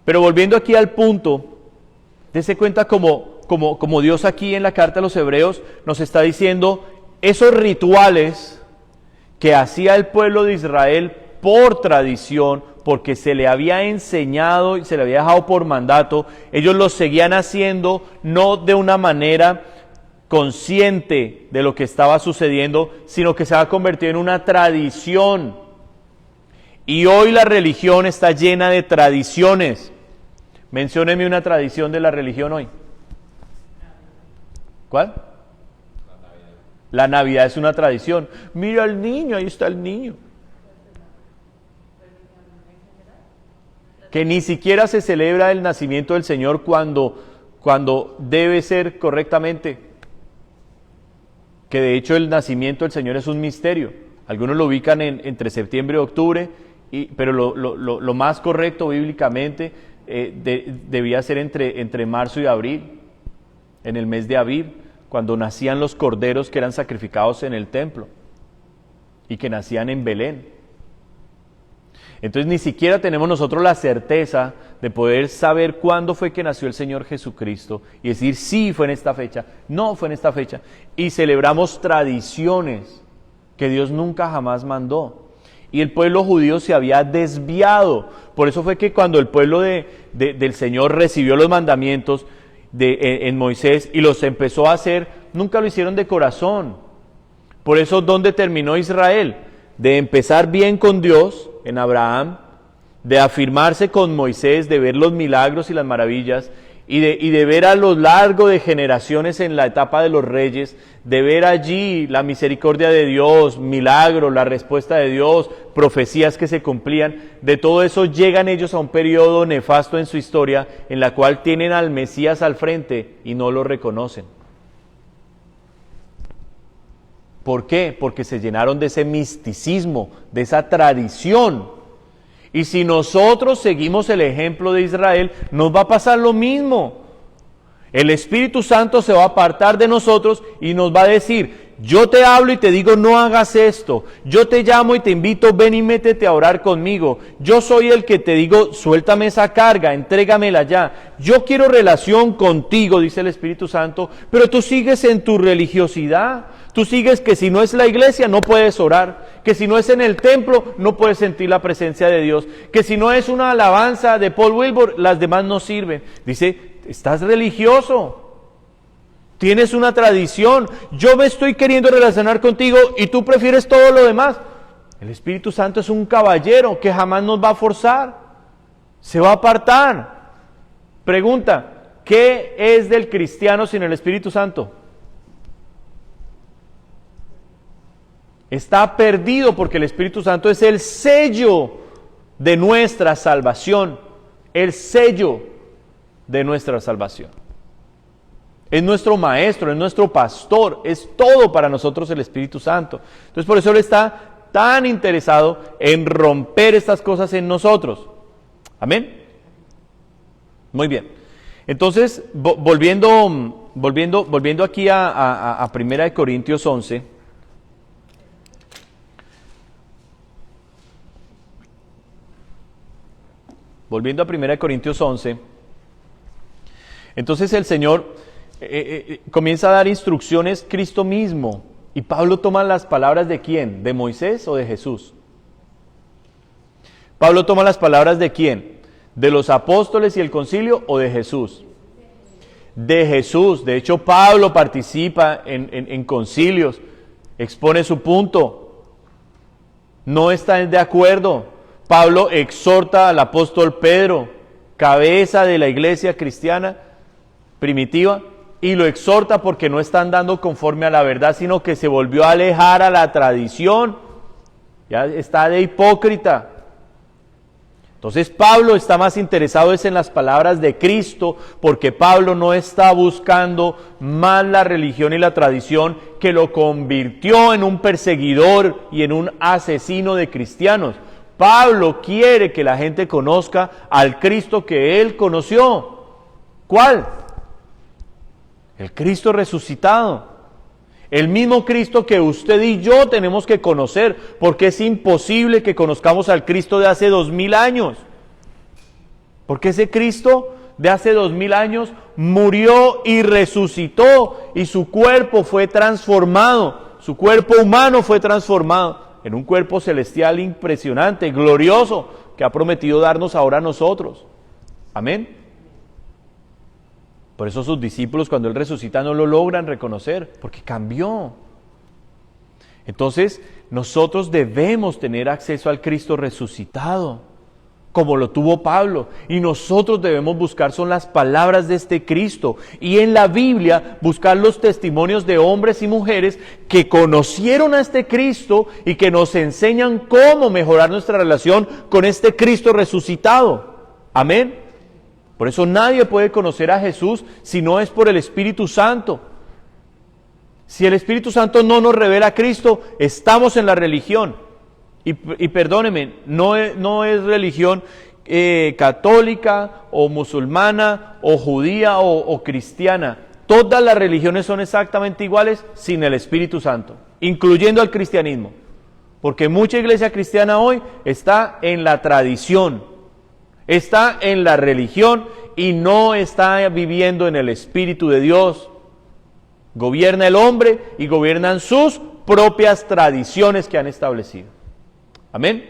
[SPEAKER 1] pero volviendo aquí al punto, dése cuenta como Dios aquí en la carta a los Hebreos nos está diciendo, esos rituales que hacía el pueblo de Israel por tradición, porque se le había enseñado y se le había dejado por mandato, ellos los seguían haciendo no de una manera consciente de lo que estaba sucediendo, sino que se ha convertido en una tradición. Y hoy la religión está llena de tradiciones. Mencióneme una tradición de la religión hoy. ¿Cuál? La Navidad es una tradición. Mira al niño, ahí está el niño. Que ni siquiera se celebra el nacimiento del Señor cuando debe ser correctamente. Que de hecho el nacimiento del Señor es un misterio. Algunos lo ubican entre septiembre y octubre, pero lo más correcto bíblicamente debía ser entre marzo y abril, en el mes de Aviv, cuando nacían los corderos que eran sacrificados en el templo y que nacían en Belén. Entonces ni siquiera tenemos nosotros la certeza de poder saber cuándo fue que nació el Señor Jesucristo y decir, sí, fue en esta fecha, no fue en esta fecha. Y celebramos tradiciones que Dios nunca jamás mandó. Y el pueblo judío se había desviado. Por eso fue que cuando el pueblo del Señor recibió los mandamientos en Moisés y los empezó a hacer, nunca lo hicieron de corazón. Por eso, ¿dónde terminó Israel? De empezar bien con Dios, en Abraham, de afirmarse con Moisés, de ver los milagros y las maravillas, y de ver a lo largo de generaciones en la etapa de los reyes, de ver allí la misericordia de Dios, milagros, la respuesta de Dios, profecías que se cumplían. De todo eso llegan ellos a un periodo nefasto en su historia, en la cual tienen al Mesías al frente y no lo reconocen. ¿Por qué? Porque se llenaron de ese misticismo, de esa tradición. Y si nosotros seguimos el ejemplo de Israel, nos va a pasar lo mismo. El Espíritu Santo se va a apartar de nosotros y nos va a decir, yo te hablo y te digo, no hagas esto. Yo te llamo y te invito, ven y métete a orar conmigo. Yo soy el que te digo, suéltame esa carga, entrégamela ya. Yo quiero relación contigo, dice el Espíritu Santo, pero tú sigues en tu religiosidad. Tú sigues que si no es la iglesia no puedes orar, que si no es en el templo no puedes sentir la presencia de Dios, que si no es una alabanza de Paul Wilbur, las demás no sirven. Dice, estás religioso, tienes una tradición, yo me estoy queriendo relacionar contigo y tú prefieres todo lo demás. El Espíritu Santo es un caballero que jamás nos va a forzar, se va a apartar. Pregunta, ¿qué es del cristiano sin el Espíritu Santo? Está perdido porque el Espíritu Santo es el sello de nuestra salvación, el sello de nuestra salvación. Es nuestro maestro, es nuestro pastor, es todo para nosotros el Espíritu Santo. Entonces por eso Él está tan interesado en romper estas cosas en nosotros. Amén. Muy bien. Entonces, volviendo aquí a 1 Corintios 11. Volviendo a 1 Corintios 11, entonces el Señor comienza a dar instrucciones Cristo mismo, y Pablo toma las palabras ¿de quién? ¿De Moisés o de Jesús? Pablo toma las palabras ¿de quién? ¿De los apóstoles y el concilio o de Jesús? De Jesús. De hecho, Pablo participa en concilios, expone su punto, no está de acuerdo. Pablo exhorta al apóstol Pedro, cabeza de la iglesia cristiana primitiva, y lo exhorta porque no está andando conforme a la verdad, sino que se volvió a alejar a la tradición. Ya está de hipócrita. Entonces Pablo está más interesado en las palabras de Cristo, porque Pablo no está buscando más la religión y la tradición que lo convirtió en un perseguidor y en un asesino de cristianos. Pablo quiere que la gente conozca al Cristo que él conoció. ¿Cuál? El Cristo resucitado. El mismo Cristo que usted y yo tenemos que conocer, porque es imposible que conozcamos al Cristo de hace 2000 años. Porque ese Cristo de hace 2000 años murió y resucitó, y su cuerpo fue transformado, su cuerpo humano fue transformado en un cuerpo celestial impresionante, glorioso, que ha prometido darnos ahora a nosotros. Amén. Por eso sus discípulos, cuando Él resucita, no lo logran reconocer, porque cambió. Entonces, nosotros debemos tener acceso al Cristo resucitado, como lo tuvo Pablo. Y nosotros debemos buscar son las palabras de este Cristo. Y en la Biblia, buscar los testimonios de hombres y mujeres que conocieron a este Cristo y que nos enseñan cómo mejorar nuestra relación con este Cristo resucitado. Amén. Por eso nadie puede conocer a Jesús si no es por el Espíritu Santo. Si el Espíritu Santo no nos revela a Cristo, estamos en la religión. Y perdóneme, no es religión católica o musulmana o judía o cristiana. Todas las religiones son exactamente iguales sin el Espíritu Santo, incluyendo al cristianismo. Porque mucha iglesia cristiana hoy está en la tradición, está en la religión y no está viviendo en el Espíritu de Dios. Gobierna el hombre y gobiernan sus propias tradiciones que han establecido. Amén.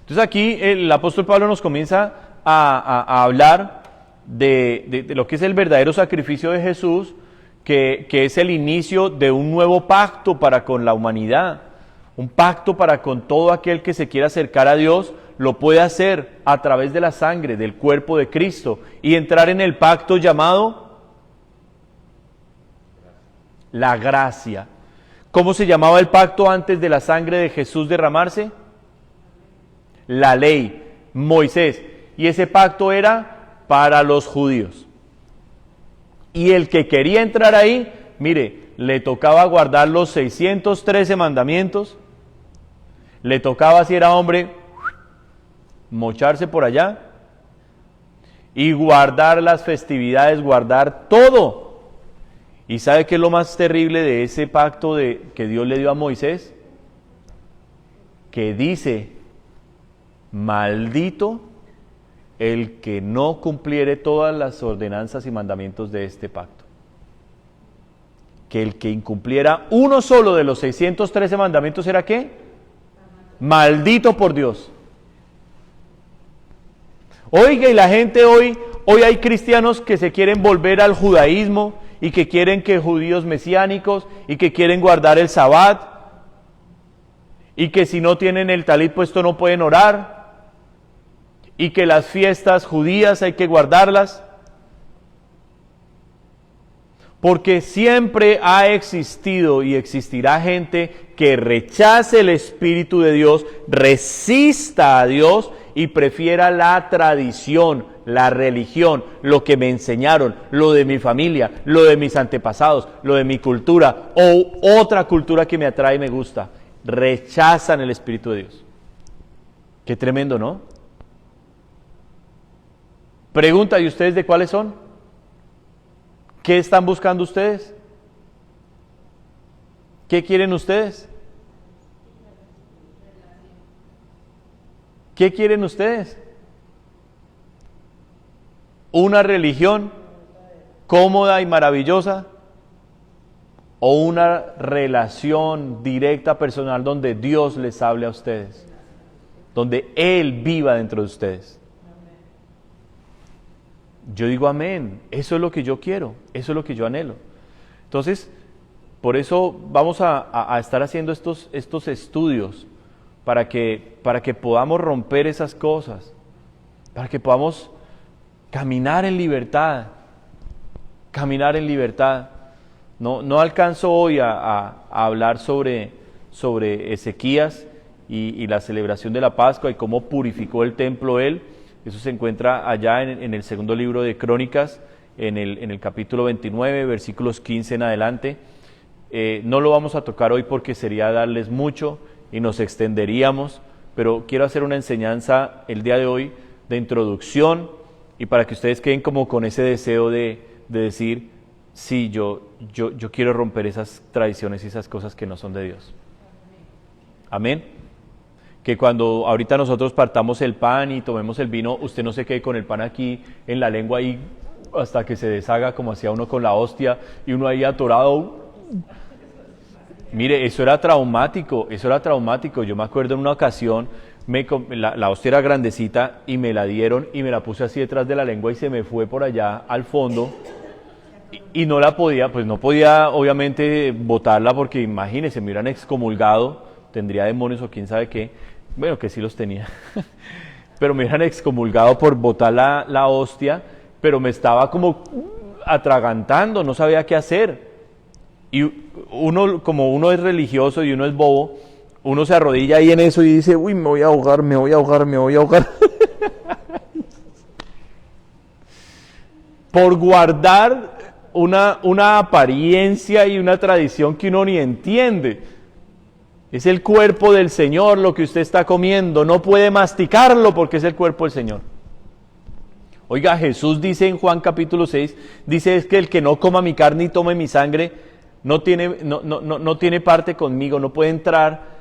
[SPEAKER 1] Entonces aquí el apóstol Pablo nos comienza a hablar de lo que es el verdadero sacrificio de Jesús, que es el inicio de un nuevo pacto para con la humanidad, un pacto para con todo aquel que se quiera acercar a Dios. Lo puede hacer a través de la sangre, del cuerpo de Cristo, y entrar en el pacto llamado la gracia. ¿Cómo se llamaba el pacto antes de la sangre de Jesús derramarse? La ley, Moisés. Y ese pacto era para los judíos. Y el que quería entrar ahí, mire, le tocaba guardar los 613 mandamientos, le tocaba, si era hombre, mocharse por allá y guardar las festividades, guardar todo. ¿Y sabe qué es lo más terrible de ese pacto que Dios le dio a Moisés? Que dice, maldito el que no cumpliere todas las ordenanzas y mandamientos de este pacto. Que el que incumpliera uno solo de los 613 mandamientos era ¿qué? Maldito por Dios. Oiga, y la gente hoy hay cristianos que se quieren volver al judaísmo y que quieren que judíos mesiánicos y que quieren guardar el sabbat y que si no tienen el talit puesto no pueden orar y que las fiestas judías hay que guardarlas. Porque siempre ha existido y existirá gente que rechace el Espíritu de Dios, resista a Dios y prefiera la tradición, la religión, lo que me enseñaron, lo de mi familia, lo de mis antepasados, lo de mi cultura o otra cultura que me atrae y me gusta. Rechazan el Espíritu de Dios. Qué tremendo, ¿no? Pregunta, ¿y ustedes de cuáles son? ¿Qué están buscando ustedes? ¿Qué quieren ustedes? ¿Qué quieren ustedes? ¿Una religión cómoda y maravillosa? ¿O una relación directa, personal, donde Dios les hable a ustedes? Donde Él viva dentro de ustedes. Yo digo amén, eso es lo que yo quiero, eso es lo que yo anhelo. Entonces, por eso vamos a estar haciendo estos estudios, para que podamos romper esas cosas, para que podamos caminar en libertad, No alcanzo hoy a hablar sobre Ezequías y la celebración de la Pascua y cómo purificó el templo él. Eso se encuentra allá en el segundo libro de Crónicas, en el capítulo 29, versículos 15 en adelante. No lo vamos a tocar hoy porque sería darles mucho y nos extenderíamos, pero quiero hacer una enseñanza el día de hoy de introducción y para que ustedes queden como con ese deseo de decir, sí, yo quiero romper esas tradiciones y esas cosas que no son de Dios. Amén. Que cuando ahorita nosotros partamos el pan y tomemos el vino, usted no se quede con el pan aquí en la lengua ahí hasta que se deshaga como hacía uno con la hostia y uno ahí atorado. Mire, eso era traumático. Yo me acuerdo en una ocasión, la hostia era grandecita y me la dieron y me la puse así detrás de la lengua y se me fue por allá al fondo y no la podía, pues no podía obviamente botarla porque imagínense, me hubieran excomulgado, tendría demonios o quién sabe qué, bueno que sí los tenía, pero me hubieran excomulgado por botar la hostia, pero me estaba como atragantando, no sabía qué hacer. Y uno, como uno es religioso y uno es bobo, uno se arrodilla ahí en eso y dice, uy, me voy a ahogar. Por guardar una apariencia y una tradición que uno ni entiende. Es el cuerpo del Señor lo que usted está comiendo, no puede masticarlo porque es el cuerpo del Señor. Oiga, Jesús dice en Juan capítulo 6, dice es que el que no coma mi carne y tome mi sangre no tiene parte conmigo, no puede entrar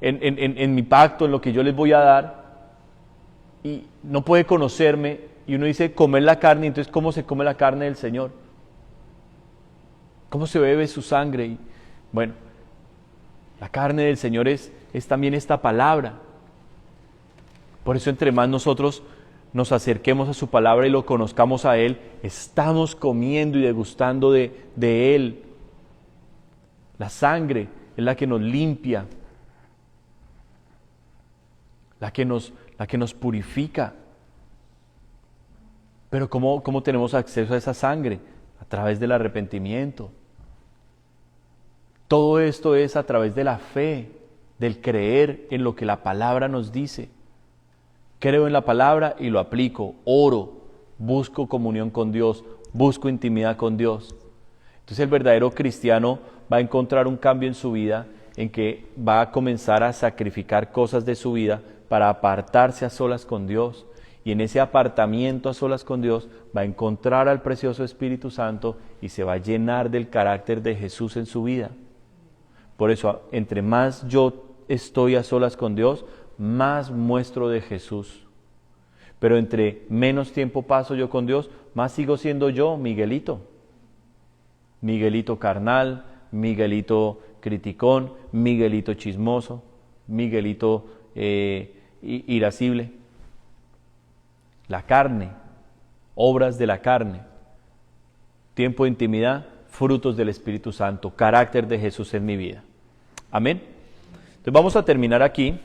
[SPEAKER 1] en mi pacto, en lo que yo les voy a dar, y no puede conocerme, y uno dice comer la carne, entonces ¿cómo se come la carne del Señor? ¿Cómo se bebe su sangre? Y, bueno, la carne del Señor es también esta palabra. Por eso entre más nosotros nos acerquemos a su palabra y lo conozcamos a Él, estamos comiendo y degustando de Él. La sangre es la que nos limpia, la que nos purifica. Pero ¿cómo tenemos acceso a esa sangre? A través del arrepentimiento. Todo esto es a través de la fe, del creer en lo que la palabra nos dice. Creo en la palabra y lo aplico, oro, busco comunión con Dios, busco intimidad con Dios. Entonces el verdadero cristiano va a encontrar un cambio en su vida, en que va a comenzar a sacrificar cosas de su vida para apartarse a solas con Dios. Y en ese apartamiento a solas con Dios va a encontrar al precioso Espíritu Santo y se va a llenar del carácter de Jesús en su vida. Por eso, entre más yo estoy a solas con Dios, más muestro de Jesús. Pero entre menos tiempo paso yo con Dios, más sigo siendo yo, Miguelito. Miguelito carnal, Miguelito criticón, Miguelito chismoso, Miguelito irascible. La carne, obras de la carne, tiempo de intimidad, frutos del Espíritu Santo, carácter de Jesús en mi vida. Amén. Entonces vamos a terminar aquí.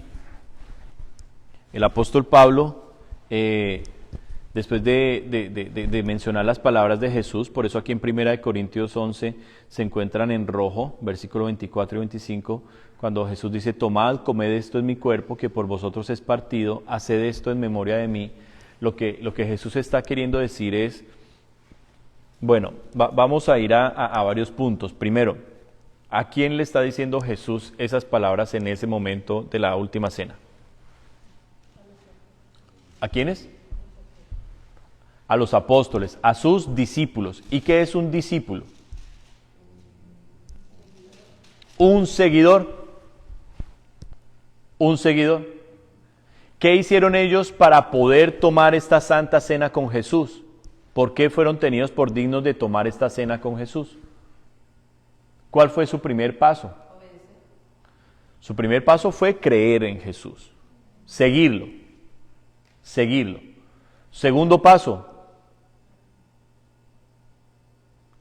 [SPEAKER 1] El apóstol Pablo, después de mencionar las palabras de Jesús, por eso aquí en 1 Corintios 11 se encuentran en rojo, versículo 24 y 25, cuando Jesús dice, tomad, comed esto en mi cuerpo, que por vosotros es partido, haced esto en memoria de mí. Lo que Jesús está queriendo decir es, bueno, vamos a ir a varios puntos. Primero, ¿a quién le está diciendo Jesús esas palabras en ese momento de la última cena? ¿A quiénes? A los apóstoles, a sus discípulos. ¿Y qué es un discípulo? Un seguidor. Un seguidor. ¿Qué hicieron ellos para poder tomar esta santa cena con Jesús? ¿Por qué fueron tenidos por dignos de tomar esta cena con Jesús? ¿Cuál fue su primer paso? Su primer paso fue creer en Jesús, seguirlo. Segundo paso,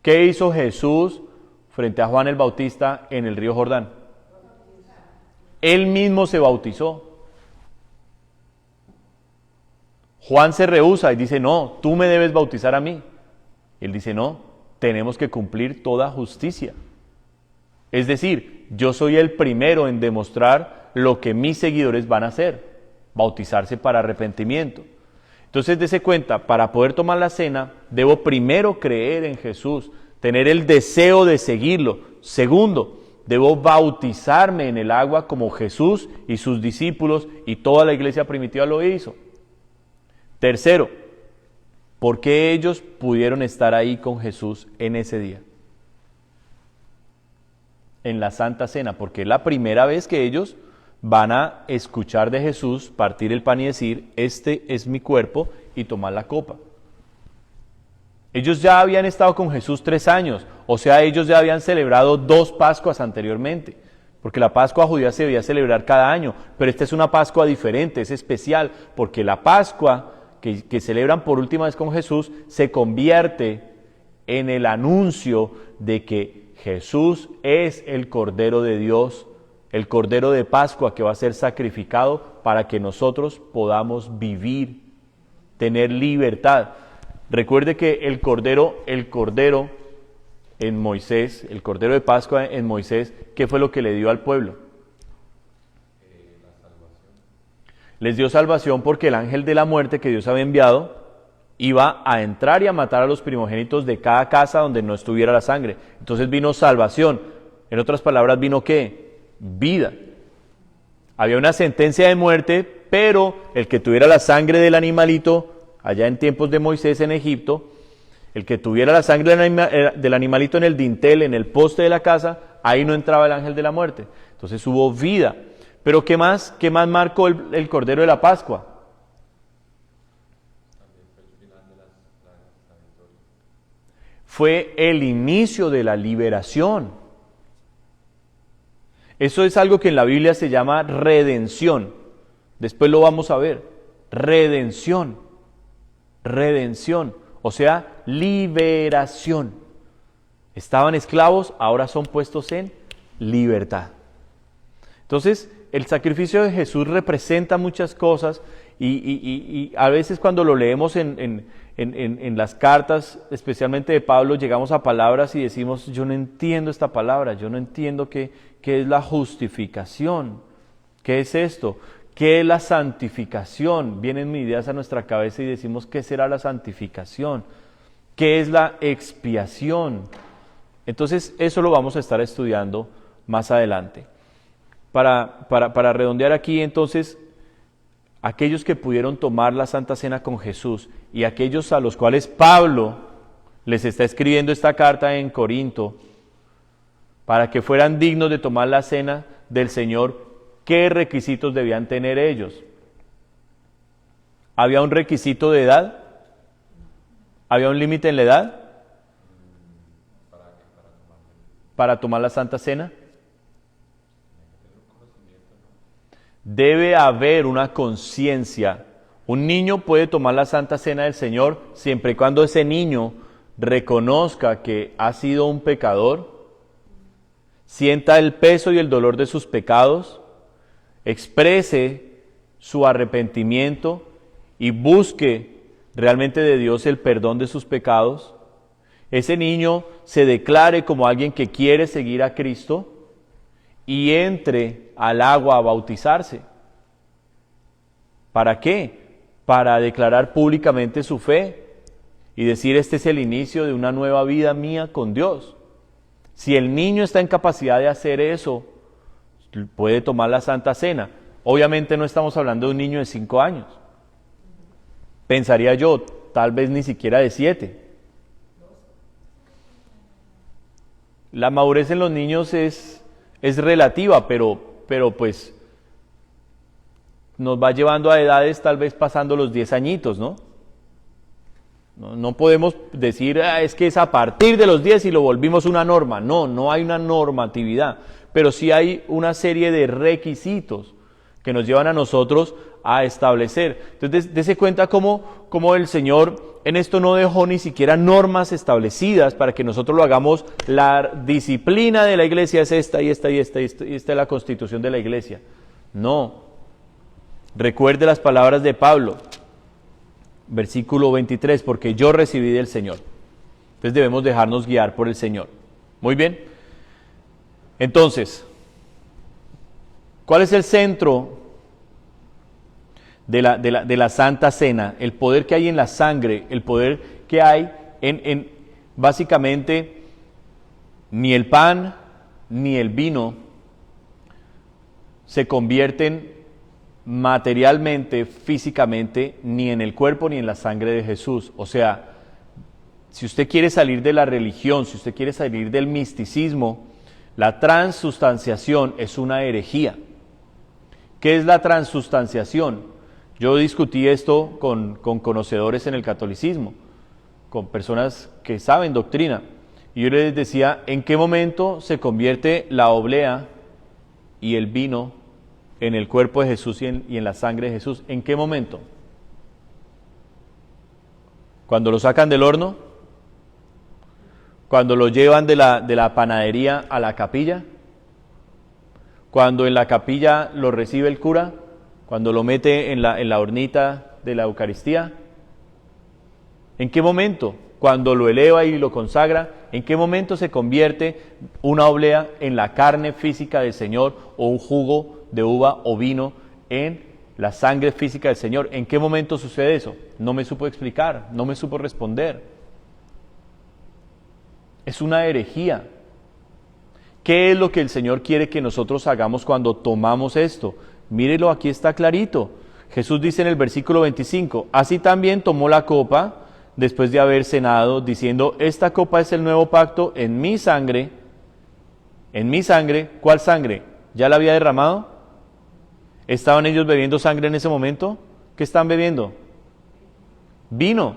[SPEAKER 1] ¿qué hizo Jesús frente a Juan el Bautista en el río Jordán? Él mismo se bautizó. Juan se rehúsa y dice, no, tú me debes bautizar a mí. Él dice, no, tenemos que cumplir toda justicia. Es decir, yo soy el primero en demostrar lo que mis seguidores van a hacer. Bautizarse para arrepentimiento. Entonces, dése cuenta, para poder tomar la cena, debo primero creer en Jesús, tener el deseo de seguirlo. Segundo, debo bautizarme en el agua como Jesús y sus discípulos y toda la iglesia primitiva lo hizo. Tercero, ¿por qué ellos pudieron estar ahí con Jesús en ese día? En la Santa Cena, porque es la primera vez que ellos van a escuchar de Jesús partir el pan y decir, este es mi cuerpo, y tomar la copa. Ellos ya habían estado con Jesús 3 años, o sea, ellos ya habían celebrado 2 Pascuas anteriormente, porque la Pascua judía se debía celebrar cada año, pero esta es una Pascua diferente, es especial, porque la Pascua que celebran por última vez con Jesús se convierte en el anuncio de que Jesús es el Cordero de Dios, el Cordero de Pascua que va a ser sacrificado para que nosotros podamos vivir, tener libertad. Recuerde que el Cordero en Moisés, el Cordero de Pascua en Moisés, ¿qué fue lo que le dio al pueblo?
[SPEAKER 2] La salvación.
[SPEAKER 1] Les dio salvación porque el ángel de la muerte que Dios había enviado iba a entrar y a matar a los primogénitos de cada casa donde no estuviera la sangre. Entonces vino salvación. En otras palabras, ¿vino qué? Vida. Había una sentencia de muerte, pero el que tuviera la sangre del animalito, allá en tiempos de Moisés en Egipto, el que tuviera la sangre del animalito en el dintel, en el poste de la casa, ahí no entraba el ángel de la muerte. Entonces hubo vida. Pero ¿qué más marcó el Cordero de la Pascua? Fue el inicio de la liberación. Eso es algo que en la Biblia se llama redención. Después lo vamos a ver. Redención. Redención. O sea, liberación. Estaban esclavos, ahora son puestos en libertad. Entonces, el sacrificio de Jesús representa muchas cosas y a veces cuando lo leemos en las cartas, especialmente de Pablo, llegamos a palabras y decimos, yo no entiendo esta palabra, yo no entiendo qué es la justificación, qué es esto, qué es la santificación. Vienen ideas a nuestra cabeza y decimos, ¿qué será la santificación? ¿Qué es la expiación? Entonces, eso lo vamos a estar estudiando más adelante. Para redondear aquí, entonces, aquellos que pudieron tomar la Santa Cena con Jesús y aquellos a los cuales Pablo les está escribiendo esta carta en Corinto, para que fueran dignos de tomar la cena del Señor, ¿qué requisitos debían tener ellos? ¿Había un requisito de edad? ¿Había un límite en la edad? ¿Para tomar la Santa Cena? Debe haber una conciencia. Un niño puede tomar la Santa Cena del Señor siempre y cuando ese niño reconozca que ha sido un pecador, sienta el peso y el dolor de sus pecados, exprese su arrepentimiento y busque realmente de Dios el perdón de sus pecados. Ese niño se declare como alguien que quiere seguir a Cristo y entre al agua a bautizarse. ¿Para qué? Para declarar públicamente su fe y decir, este es el inicio de una nueva vida mía con Dios. Si el niño está en capacidad de hacer eso, puede tomar la Santa Cena. Obviamente no estamos hablando de un niño de 5 años. Pensaría yo, tal vez ni siquiera de 7. La madurez en los niños es relativa, pero pues nos va llevando a edades tal vez pasando los 10 añitos, ¿no? No podemos decir, es que es a partir de los 10 y lo volvimos una norma. No hay una normatividad, pero sí hay una serie de requisitos que nos llevan a nosotros a establecer. Entonces, dése cuenta cómo el Señor en esto no dejó ni siquiera normas establecidas para que nosotros lo hagamos. La disciplina de la iglesia es esta y esta y esta y esta es la constitución de la iglesia. No. Recuerde las palabras de Pablo, versículo 23, porque yo recibí del Señor. Entonces debemos dejarnos guiar por el Señor. Muy bien. Entonces, ¿cuál es el centro de la Santa Cena? El poder que hay en la sangre, el poder que hay en básicamente, ni el pan ni el vino se convierten materialmente, físicamente, ni en el cuerpo ni en la sangre de Jesús. O sea, si usted quiere salir de la religión, si usted quiere salir del misticismo, la transustanciación es una herejía. ¿Qué es la transustanciación? Yo discutí esto con conocedores en el catolicismo, con personas que saben doctrina, y yo les decía, ¿en qué momento se convierte la oblea y el vino en el cuerpo de Jesús y en la sangre de Jesús? ¿En qué momento? ¿Cuando lo sacan del horno? ¿Cuando lo llevan de la panadería a la capilla? ¿Cuando en la capilla lo recibe el cura? ¿Cuando lo mete en la hornita de la Eucaristía? ¿En qué momento? Cuando lo eleva y lo consagra. ¿En qué momento se convierte una oblea en la carne física del Señor o un jugo de uva o vino en la sangre física del Señor? ¿En qué momento sucede eso? No me supo explicar, no me supo responder. Es una herejía. ¿Qué es lo que el Señor quiere que nosotros hagamos cuando tomamos esto? Mírelo, aquí está clarito. Jesús dice en el versículo 25, así también tomó la copa después de haber cenado, diciendo, esta copa es el nuevo pacto en mi sangre. ¿En mi sangre? ¿Cuál sangre? ¿Ya la había derramado? ¿Estaban ellos bebiendo sangre en ese momento? ¿Qué están bebiendo? Vino.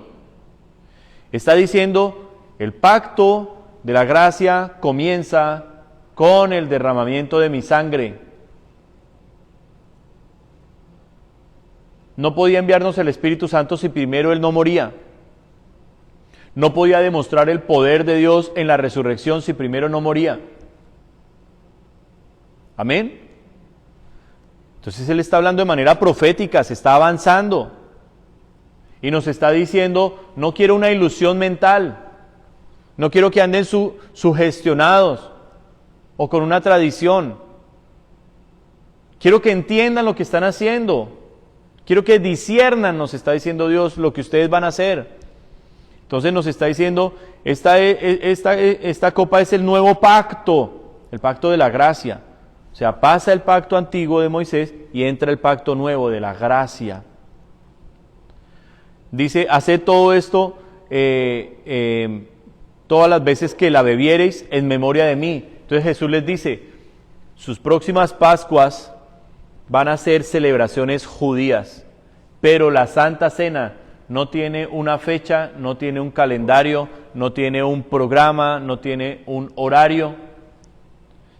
[SPEAKER 1] Está diciendo, el pacto de la gracia comienza con el derramamiento de mi sangre. No podía enviarnos el Espíritu Santo si primero Él no moría. No podía demostrar el poder de Dios en la resurrección si primero no moría. Amén. Entonces Él está hablando de manera profética, se está avanzando. Y nos está diciendo, no quiero una ilusión mental. No quiero que anden sugestionados o con una tradición. Quiero que entiendan lo que están haciendo. Quiero que disciernan, nos está diciendo Dios, lo que ustedes van a hacer. Entonces nos está diciendo, esta copa es el nuevo pacto, el pacto de la gracia. O sea, pasa el pacto antiguo de Moisés y entra el pacto nuevo de la gracia. Dice, haced todo esto todas las veces que la bebiereis en memoria de mí. Entonces Jesús les dice, sus próximas Pascuas van a ser celebraciones judías, pero la Santa Cena no tiene una fecha, no tiene un calendario, no tiene un programa, no tiene un horario.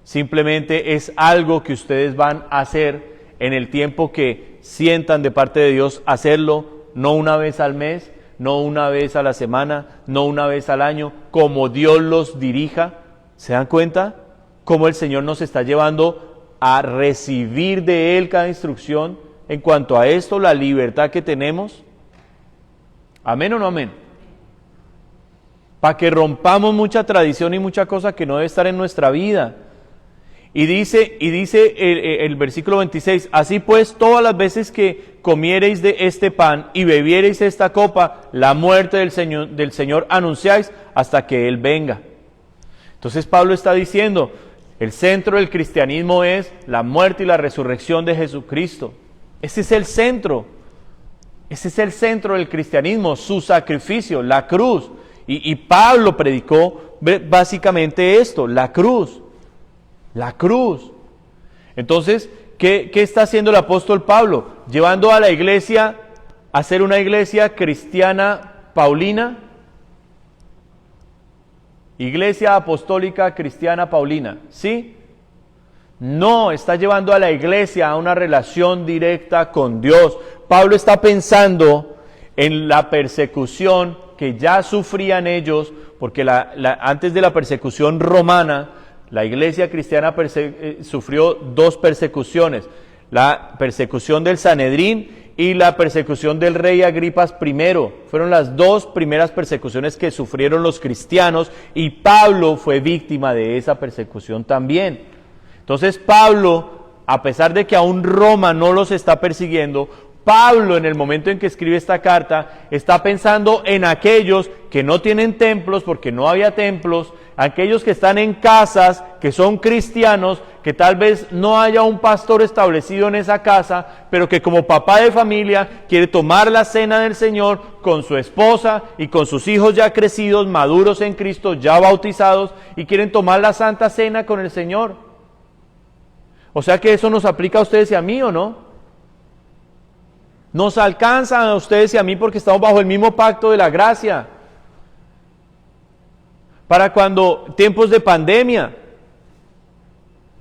[SPEAKER 1] Simplemente es algo que ustedes van a hacer en el tiempo que sientan de parte de Dios hacerlo, no una vez al mes, no una vez a la semana, no una vez al año, como Dios los dirija. ¿Se dan cuenta? Cómo el Señor nos está llevando a recibir de Él cada instrucción en cuanto a esto, la libertad que tenemos. ¿Amén o no amén? Para que rompamos mucha tradición y mucha cosa que no debe estar en nuestra vida. Y dice el versículo 26, así pues, todas las veces que comiereis de este pan y bebiereis esta copa, la muerte del Señor anunciáis hasta que Él venga. Entonces Pablo está diciendo, el centro del cristianismo es la muerte y la resurrección de Jesucristo. Ese es el centro. Ese es el centro del cristianismo, su sacrificio, la cruz. Y Pablo predicó básicamente esto, la cruz. La cruz. Entonces, ¿qué está haciendo el apóstol Pablo? Llevando a la iglesia a ser una iglesia cristiana paulina. Iglesia apostólica cristiana paulina, ¿sí? No, está llevando a la iglesia a una relación directa con Dios. Pablo está pensando en la persecución que ya sufrían ellos, porque antes de la persecución romana, la iglesia cristiana sufrió dos persecuciones, la persecución del Sanedrín y la persecución del rey Agripas I. Fueron las dos primeras persecuciones que sufrieron los cristianos y Pablo fue víctima de esa persecución también. Entonces Pablo, a pesar de que aún Roma no los está persiguiendo, Pablo, en el momento en que escribe esta carta, está pensando en aquellos que no tienen templos, porque no había templos, aquellos que están en casas, que son cristianos, que tal vez no haya un pastor establecido en esa casa, pero que como papá de familia quiere tomar la cena del Señor con su esposa y con sus hijos ya crecidos, maduros en Cristo, ya bautizados, y quieren tomar la Santa Cena con el Señor. O sea que eso nos aplica a ustedes y a mí, ¿o no? Nos alcanzan a ustedes y a mí porque estamos bajo el mismo pacto de la gracia. Para cuando tiempos de pandemia,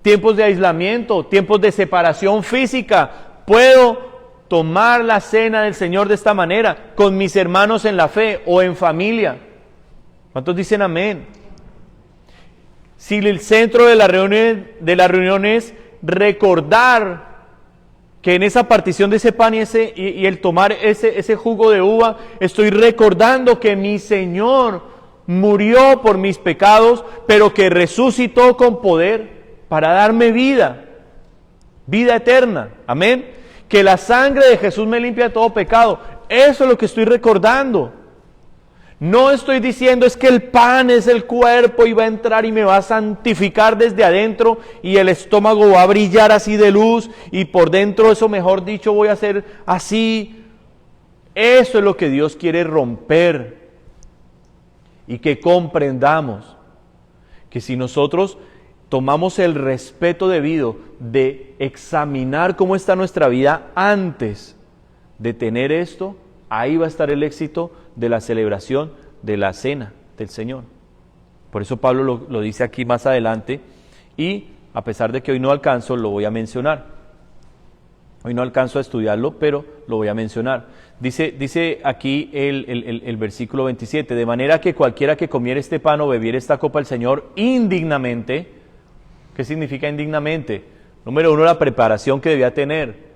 [SPEAKER 1] tiempos de aislamiento, tiempos de separación física, puedo tomar la cena del Señor de esta manera, con mis hermanos en la fe o en familia. ¿Cuántos dicen amén? Si el centro de la reunión es recordar que en esa partición de ese pan y el tomar ese jugo de uva, estoy recordando que mi Señor murió por mis pecados, pero que resucitó con poder para darme vida eterna. Amén. Que la sangre de Jesús me limpia de todo pecado. Eso es lo que estoy recordando. No estoy diciendo es que el pan es el cuerpo y va a entrar y me va a santificar desde adentro y el estómago va a brillar así de luz y por dentro eso, mejor dicho, voy a hacer así. Eso es lo que Dios quiere romper y que comprendamos que si nosotros tomamos el respeto debido de examinar cómo está nuestra vida antes de tener esto, ahí va a estar el éxito de la celebración de la cena del Señor. Por eso Pablo lo dice aquí más adelante y a pesar de que hoy no alcanzo, lo voy a mencionar. Hoy no alcanzo a estudiarlo, pero lo voy a mencionar. Dice aquí el versículo 27, de manera que cualquiera que comiera este pan o bebiera esta copa del Señor indignamente. ¿Qué significa indignamente? Número 1, la preparación que debía tener.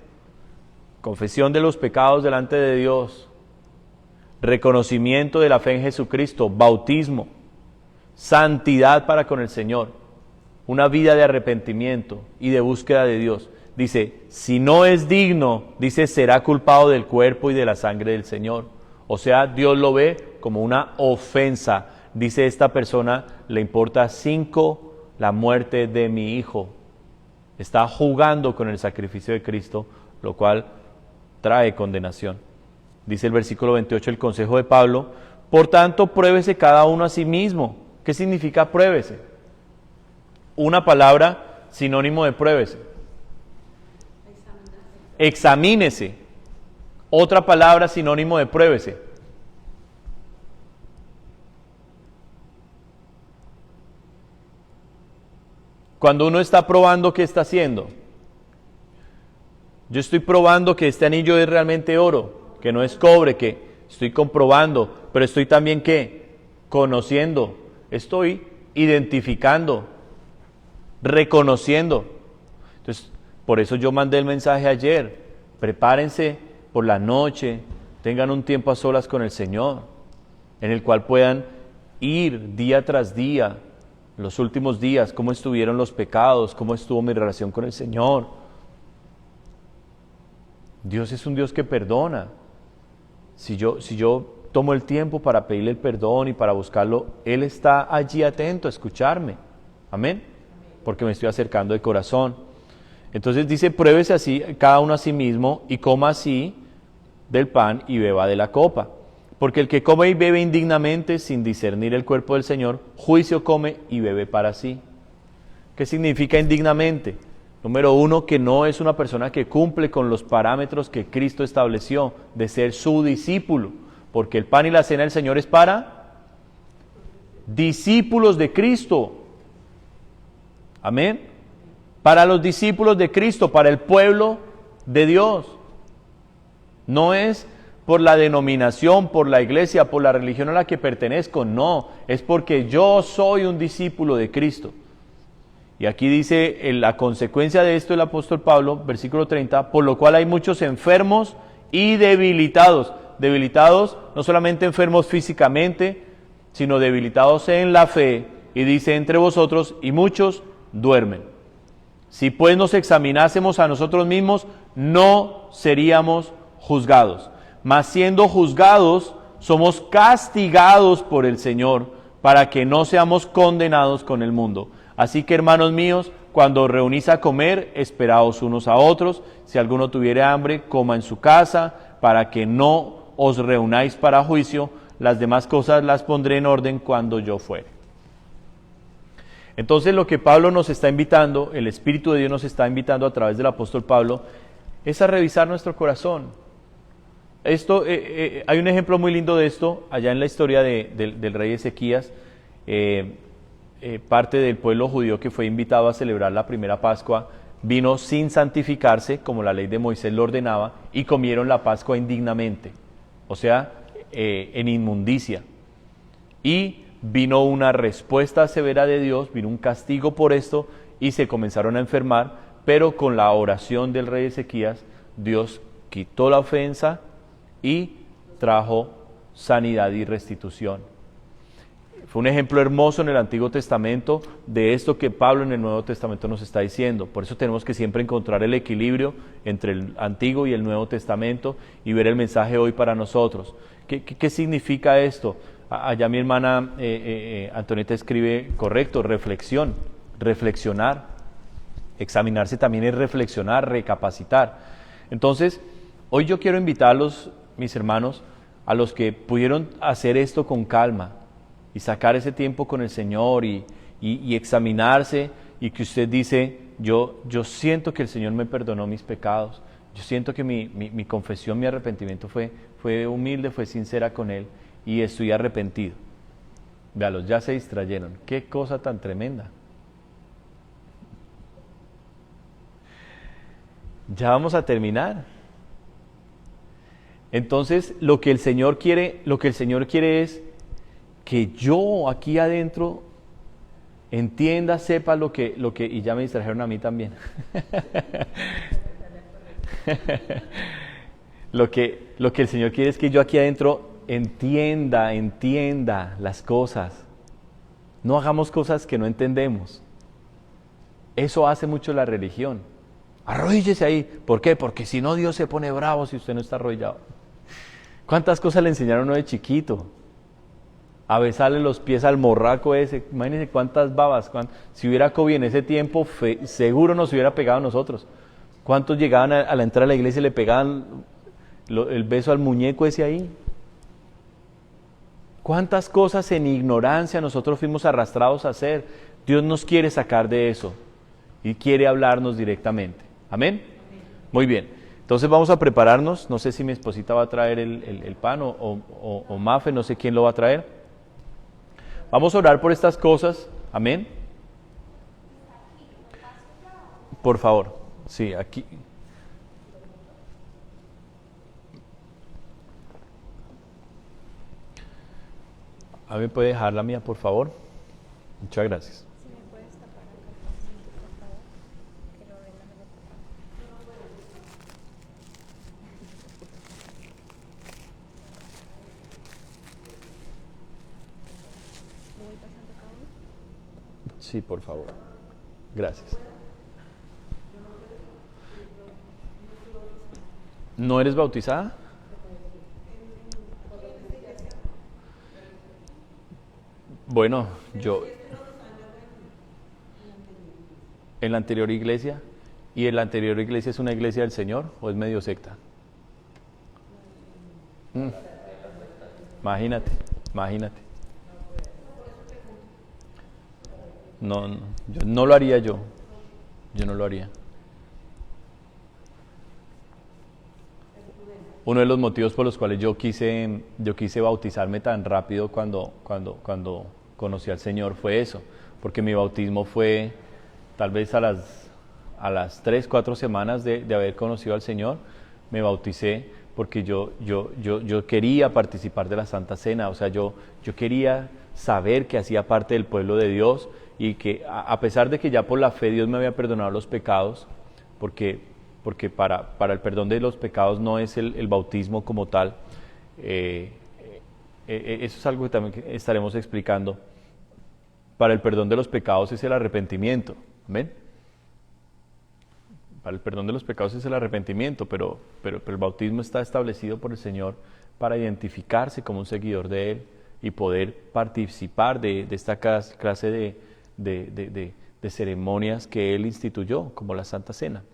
[SPEAKER 1] Confesión de los pecados delante de Dios. Reconocimiento de la fe en Jesucristo. Bautismo. Santidad para con el Señor. Una vida de arrepentimiento y de búsqueda de Dios. Dice, si no es digno, dice, será culpado del cuerpo y de la sangre del Señor. O sea, Dios lo ve como una ofensa. Dice, esta persona le importa 5 la muerte de mi hijo. Está jugando con el sacrificio de Cristo, lo cual trae condenación. Dice el versículo 28, el consejo de Pablo, por tanto, pruébese cada uno a sí mismo. ¿Qué significa pruébese? Una palabra sinónimo de pruébese. Examínese. Otra palabra sinónimo de pruébese. Cuando uno está probando, ¿qué está haciendo? Yo estoy probando que este anillo es realmente oro, que no es cobre, que estoy comprobando, pero estoy también, ¿qué? Conociendo, estoy identificando, reconociendo. Entonces, por eso yo mandé el mensaje ayer, prepárense por la noche, tengan un tiempo a solas con el Señor, en el cual puedan ir día tras día, los últimos días, cómo estuvieron los pecados, cómo estuvo mi relación con el Señor. Dios es un Dios que perdona. Si yo tomo el tiempo para pedirle el perdón y para buscarlo, Él está allí atento a escucharme. Amén. Porque me estoy acercando de corazón. Entonces dice, pruébese así cada uno a sí mismo y coma así del pan y beba de la copa. Porque el que come y bebe indignamente sin discernir el cuerpo del Señor, juicio come y bebe para sí. ¿Qué significa indignamente? Número 1, que no es una persona que cumple con los parámetros que Cristo estableció de ser su discípulo. Porque el pan y la cena del Señor es para discípulos de Cristo. Amén. Para los discípulos de Cristo, para el pueblo de Dios. No es por la denominación, por la iglesia, por la religión a la que pertenezco, no, es porque yo soy un discípulo de Cristo. Y aquí dice la consecuencia de esto el apóstol Pablo, versículo 30, por lo cual hay muchos enfermos y debilitados. Debilitados, no solamente enfermos físicamente, sino debilitados en la fe. Y dice entre vosotros, y muchos duermen. Si pues nos examinásemos a nosotros mismos, no seríamos juzgados. Mas siendo juzgados, somos castigados por el Señor, para que no seamos condenados con el mundo. Así que, hermanos míos, cuando os reunís a comer, esperaos unos a otros. Si alguno tuviere hambre, coma en su casa, para que no os reunáis para juicio. Las demás cosas las pondré en orden cuando yo fuere. Entonces, lo que Pablo nos está invitando, el Espíritu de Dios nos está invitando a través del apóstol Pablo, es a revisar nuestro corazón. Esto, hay un ejemplo muy lindo de esto, allá en la historia del rey Ezequías. Parte del pueblo judío que fue invitado a celebrar la primera Pascua, vino sin santificarse, como la ley de Moisés lo ordenaba, y comieron la Pascua indignamente, o sea, en inmundicia. Y vino una respuesta severa de Dios, vino un castigo por esto, y se comenzaron a enfermar, pero con la oración del rey Ezequías, Dios quitó la ofensa y trajo sanidad y restitución. Fue un ejemplo hermoso en el Antiguo Testamento de esto que Pablo en el Nuevo Testamento nos está diciendo. Por eso tenemos que siempre encontrar el equilibrio entre el Antiguo y el Nuevo Testamento y ver el mensaje hoy para nosotros. ¿Qué significa esto? Allá mi hermana Antonieta escribe, correcto, reflexión, reflexionar. Examinarse también es reflexionar, recapacitar. Entonces, hoy yo quiero invitarlos, mis hermanos, a los que pudieron hacer esto con calma y sacar ese tiempo con el Señor y examinarse, y que usted dice, yo siento que el Señor me perdonó mis pecados, yo siento que mi confesión, mi arrepentimiento fue humilde, fue sincera con Él, y estoy arrepentido. Véalos, ya se distrayeron. Qué cosa tan tremenda. Ya vamos a terminar. Entonces, lo que el Señor quiere es que yo aquí adentro entienda, sepa lo que y ya me distrajeron a mí también. Lo que el Señor quiere es que yo aquí adentro entienda las cosas. No hagamos cosas que no entendemos. Eso hace mucho la religión. Arrodíllese ahí. ¿Por qué? Porque si no, Dios se pone bravo si usted no está arrodillado. ¿Cuántas cosas le enseñaron a uno de chiquito? A besarle los pies al morraco ese. Imagínense cuántas babas. Si hubiera COVID en ese tiempo, seguro nos hubiera pegado a nosotros. ¿Cuántos llegaban a la entrada de la iglesia y le pegaban el beso al muñeco ese ahí? ¿Cuántas cosas en ignorancia nosotros fuimos arrastrados a hacer? Dios nos quiere sacar de eso y quiere hablarnos directamente. ¿Amén? Muy bien. Entonces vamos a prepararnos. No sé si mi esposita va a traer el pan o Mafe, no sé quién lo va a traer. Vamos a orar por estas cosas. Amén. Por favor. Sí, aquí. ¿A mí me puede dejar la mía, por favor? Muchas gracias. Sí, por favor. Gracias. ¿No eres bautizada? Bueno, yo... ¿En la anterior iglesia? ¿Y en la anterior iglesia es una iglesia del Señor o es medio secta? Imagínate. No, yo no lo haría yo no lo haría. Uno de los motivos por los cuales yo quise bautizarme tan rápido cuando conocí al Señor fue eso, porque mi bautismo fue tal vez a las 3, 4 semanas de haber conocido al Señor. Me bauticé porque yo quería participar de la Santa Cena, o sea, yo quería saber que hacía parte del pueblo de Dios, y que a pesar de que ya por la fe Dios me había perdonado los pecados, porque para el perdón de los pecados no es el bautismo como tal, eso es algo que también estaremos explicando. Para el perdón de los pecados es el arrepentimiento, ¿ven? para el perdón de los pecados es el arrepentimiento, pero el bautismo está establecido por el Señor para identificarse como un seguidor de Él y poder participar de esta clase de ceremonias que Él instituyó, como la Santa Cena.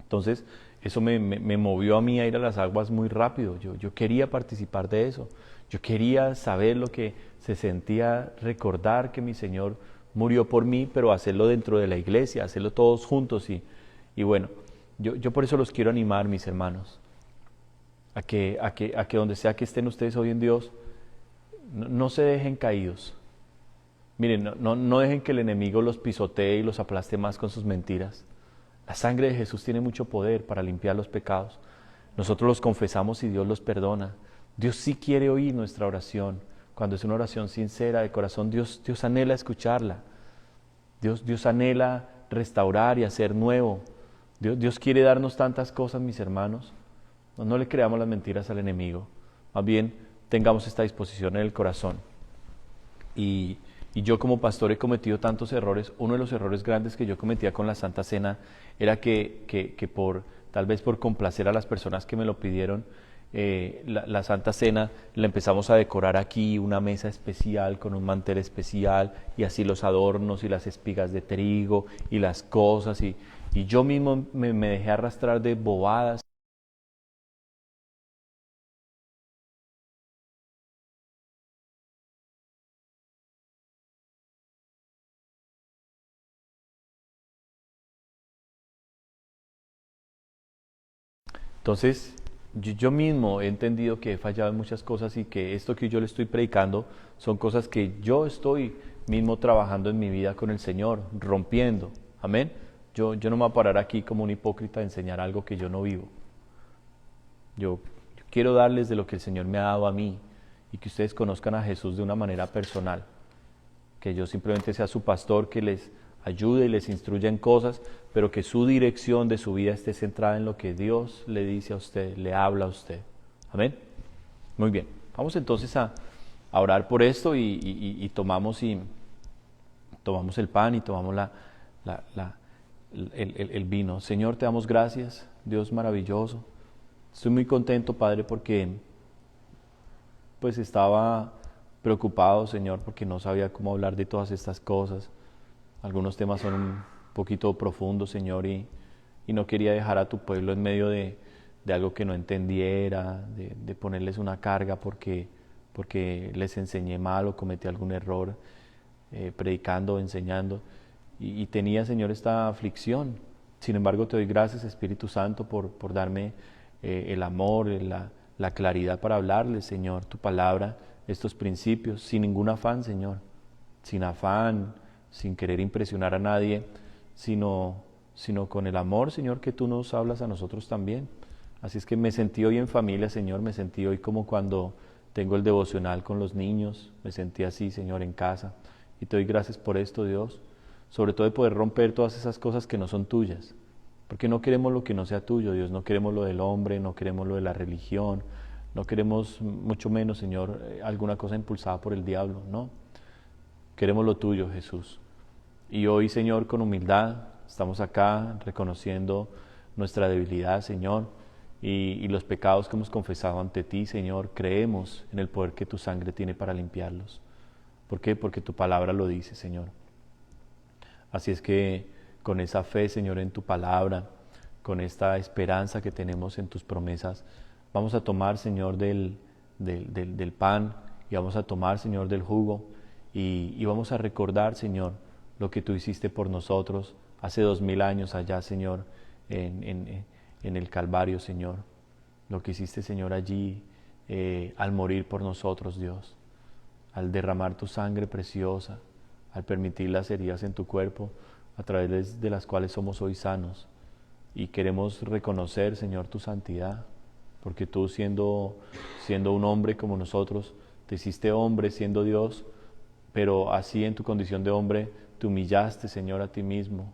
[SPEAKER 1] Entonces, eso me movió a mí a ir a las aguas muy rápido. Yo quería participar de eso. Yo quería saber lo que se sentía, recordar que mi Señor murió por mí, pero hacerlo dentro de la iglesia, hacerlo todos juntos. Y bueno, yo por eso los quiero animar, mis hermanos, a que donde sea que estén ustedes hoy en Dios, no se dejen caídos. Miren, no dejen que el enemigo los pisotee y los aplaste más con sus mentiras. La sangre de Jesús tiene mucho poder para limpiar los pecados. Nosotros los confesamos y Dios los perdona. Dios sí quiere oír nuestra oración. Cuando es una oración sincera de corazón, Dios anhela escucharla. Dios anhela restaurar y hacer nuevo. Dios quiere darnos tantas cosas, mis hermanos. No le creamos las mentiras al enemigo. Más bien, tengamos esta disposición en el corazón. Y yo como pastor he cometido tantos errores. Uno de los errores grandes que yo cometía con la Santa Cena era que tal vez por complacer a las personas que me lo pidieron, la Santa Cena la empezamos a decorar aquí, una mesa especial con un mantel especial y así los adornos y las espigas de trigo y las cosas y yo mismo me dejé arrastrar de bobadas. Entonces, yo mismo he entendido que he fallado en muchas cosas y que esto que yo le estoy predicando son cosas que yo estoy mismo trabajando en mi vida con el Señor, rompiendo. Amén. Yo no me voy a parar aquí como un hipócrita a enseñar algo que yo no vivo. Yo quiero darles de lo que el Señor me ha dado a mí y que ustedes conozcan a Jesús de una manera personal. Que yo simplemente sea su pastor que les ayude y les instruya en cosas, pero que su dirección de su vida esté centrada en lo que Dios le dice a usted, le habla a usted. Amén. Muy bien. Vamos entonces a orar por esto y tomamos el pan y tomamos el vino. Señor, te damos gracias, Dios maravilloso. Estoy muy contento, Padre, porque pues estaba preocupado, Señor, porque no sabía cómo hablar de todas estas cosas. Algunos temas son un poquito profundos, Señor, y no quería dejar a tu pueblo en medio de algo que no entendiera, de ponerles una carga porque les enseñé mal o cometí algún error predicando o enseñando. Y tenía, Señor, esta aflicción. Sin embargo, te doy gracias, Espíritu Santo, por darme el amor, la claridad para hablarles, Señor, tu palabra, estos principios, sin ningún afán, Señor, sin afán, sin querer impresionar a nadie, sino con el amor, Señor, que tú nos hablas a nosotros también. Así es que me sentí hoy en familia, Señor, me sentí hoy como cuando tengo el devocional con los niños, me sentí así, Señor, en casa. Y te doy gracias por esto, Dios, sobre todo de poder romper todas esas cosas que no son tuyas, porque no queremos lo que no sea tuyo, Dios, no queremos lo del hombre, no queremos lo de la religión, no queremos mucho menos, Señor, alguna cosa impulsada por el diablo, no. Queremos lo tuyo, Jesús. Y hoy, Señor, con humildad, estamos acá reconociendo nuestra debilidad, Señor, y los pecados que hemos confesado ante ti, Señor. Creemos en el poder que tu sangre tiene para limpiarlos. ¿Por qué? Porque tu palabra lo dice, Señor. Así es que con esa fe, Señor, en tu palabra, con esta esperanza que tenemos en tus promesas, vamos a tomar, Señor, del pan y vamos a tomar, Señor, del jugo y vamos a recordar, Señor, lo que tú hiciste por nosotros hace 2000 años allá, Señor, en el Calvario, Señor. Lo que hiciste, Señor, allí al morir por nosotros, Dios, al derramar tu sangre preciosa, al permitir las heridas en tu cuerpo, a través de las cuales somos hoy sanos. Y queremos reconocer, Señor, tu santidad, porque tú siendo un hombre como nosotros, te hiciste hombre siendo Dios, pero así en tu condición de hombre, te humillaste, Señor, a ti mismo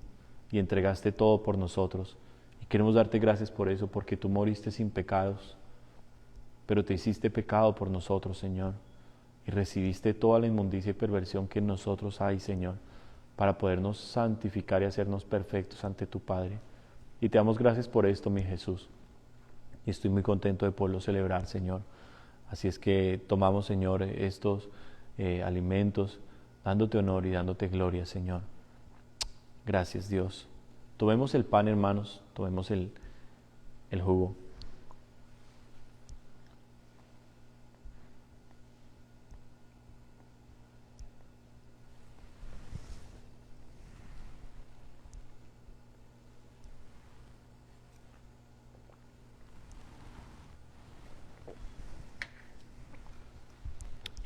[SPEAKER 1] y entregaste todo por nosotros. Y queremos darte gracias por eso, porque tú moriste sin pecados, pero te hiciste pecado por nosotros, Señor, y recibiste toda la inmundicia y perversión que en nosotros hay, Señor, para podernos santificar y hacernos perfectos ante tu Padre. Y te damos gracias por esto, mi Jesús. Y estoy muy contento de poderlo celebrar, Señor. Así es que tomamos, Señor, estos alimentos, dándote honor y dándote gloria, Señor. Gracias, Dios. Tomemos el pan, hermanos, tomemos el jugo.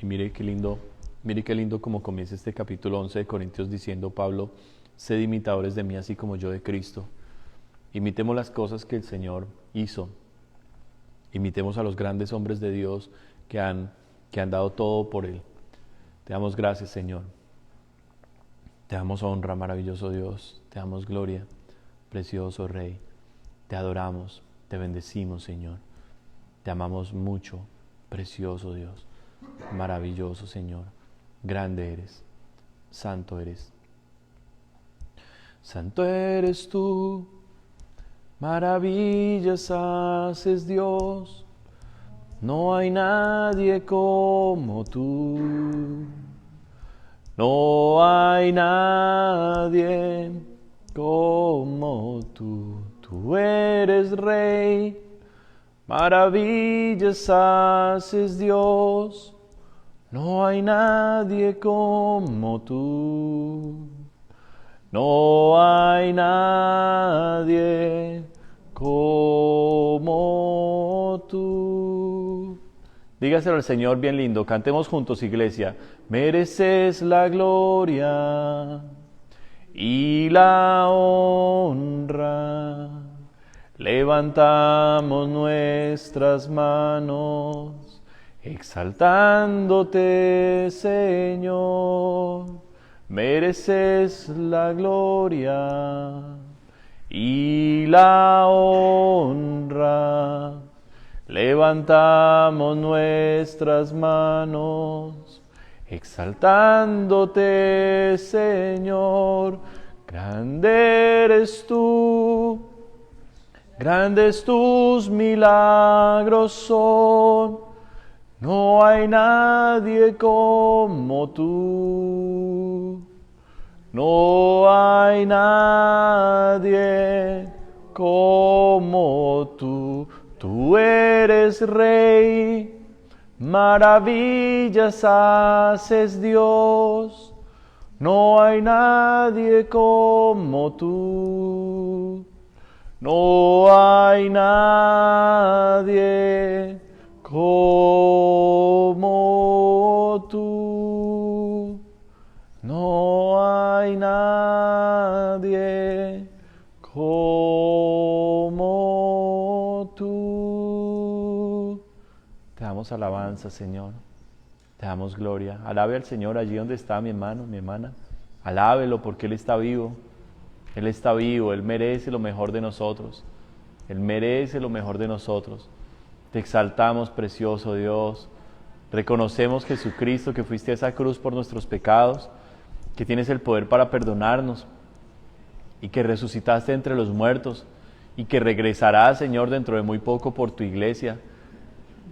[SPEAKER 1] Y mire qué lindo como comienza este capítulo 11 de Corintios diciendo Pablo, sed imitadores de mí así como yo de Cristo. Imitemos las cosas que el Señor hizo. Imitemos a los grandes hombres de Dios que han dado todo por Él. Te damos gracias, Señor. Te damos honra, maravilloso Dios. Te damos gloria, precioso Rey. Te adoramos, te bendecimos, Señor. Te amamos mucho, precioso Dios. Maravilloso Señor, grande eres, santo eres. Santo eres tú, maravillas haces Dios, no hay nadie como tú. No hay nadie como tú, tú eres Rey. Maravillas haces Dios, no hay nadie como tú. No hay nadie como tú. Dígaselo al Señor bien lindo, cantemos juntos, iglesia. Mereces la gloria y la honra. Levantamos nuestras manos, exaltándote, Señor. Mereces la gloria y la honra. Levantamos nuestras manos, exaltándote, Señor. Grande eres tú. Grandes tus milagros son, no hay nadie como tú. No hay nadie como tú. Tú eres Rey, maravillas haces Dios. No hay nadie como tú. No hay nadie como tú. No hay nadie como tú. Te damos alabanza, Señor. Te damos gloria. Alabe al Señor allí donde está mi hermano, mi hermana. Alábelo porque Él está vivo. Él está vivo, Él merece lo mejor de nosotros. Él merece lo mejor de nosotros. Te exaltamos, precioso Dios. Reconocemos, Jesucristo, que fuiste a esa cruz por nuestros pecados, que tienes el poder para perdonarnos y que resucitaste entre los muertos y que regresarás, Señor, dentro de muy poco por tu iglesia.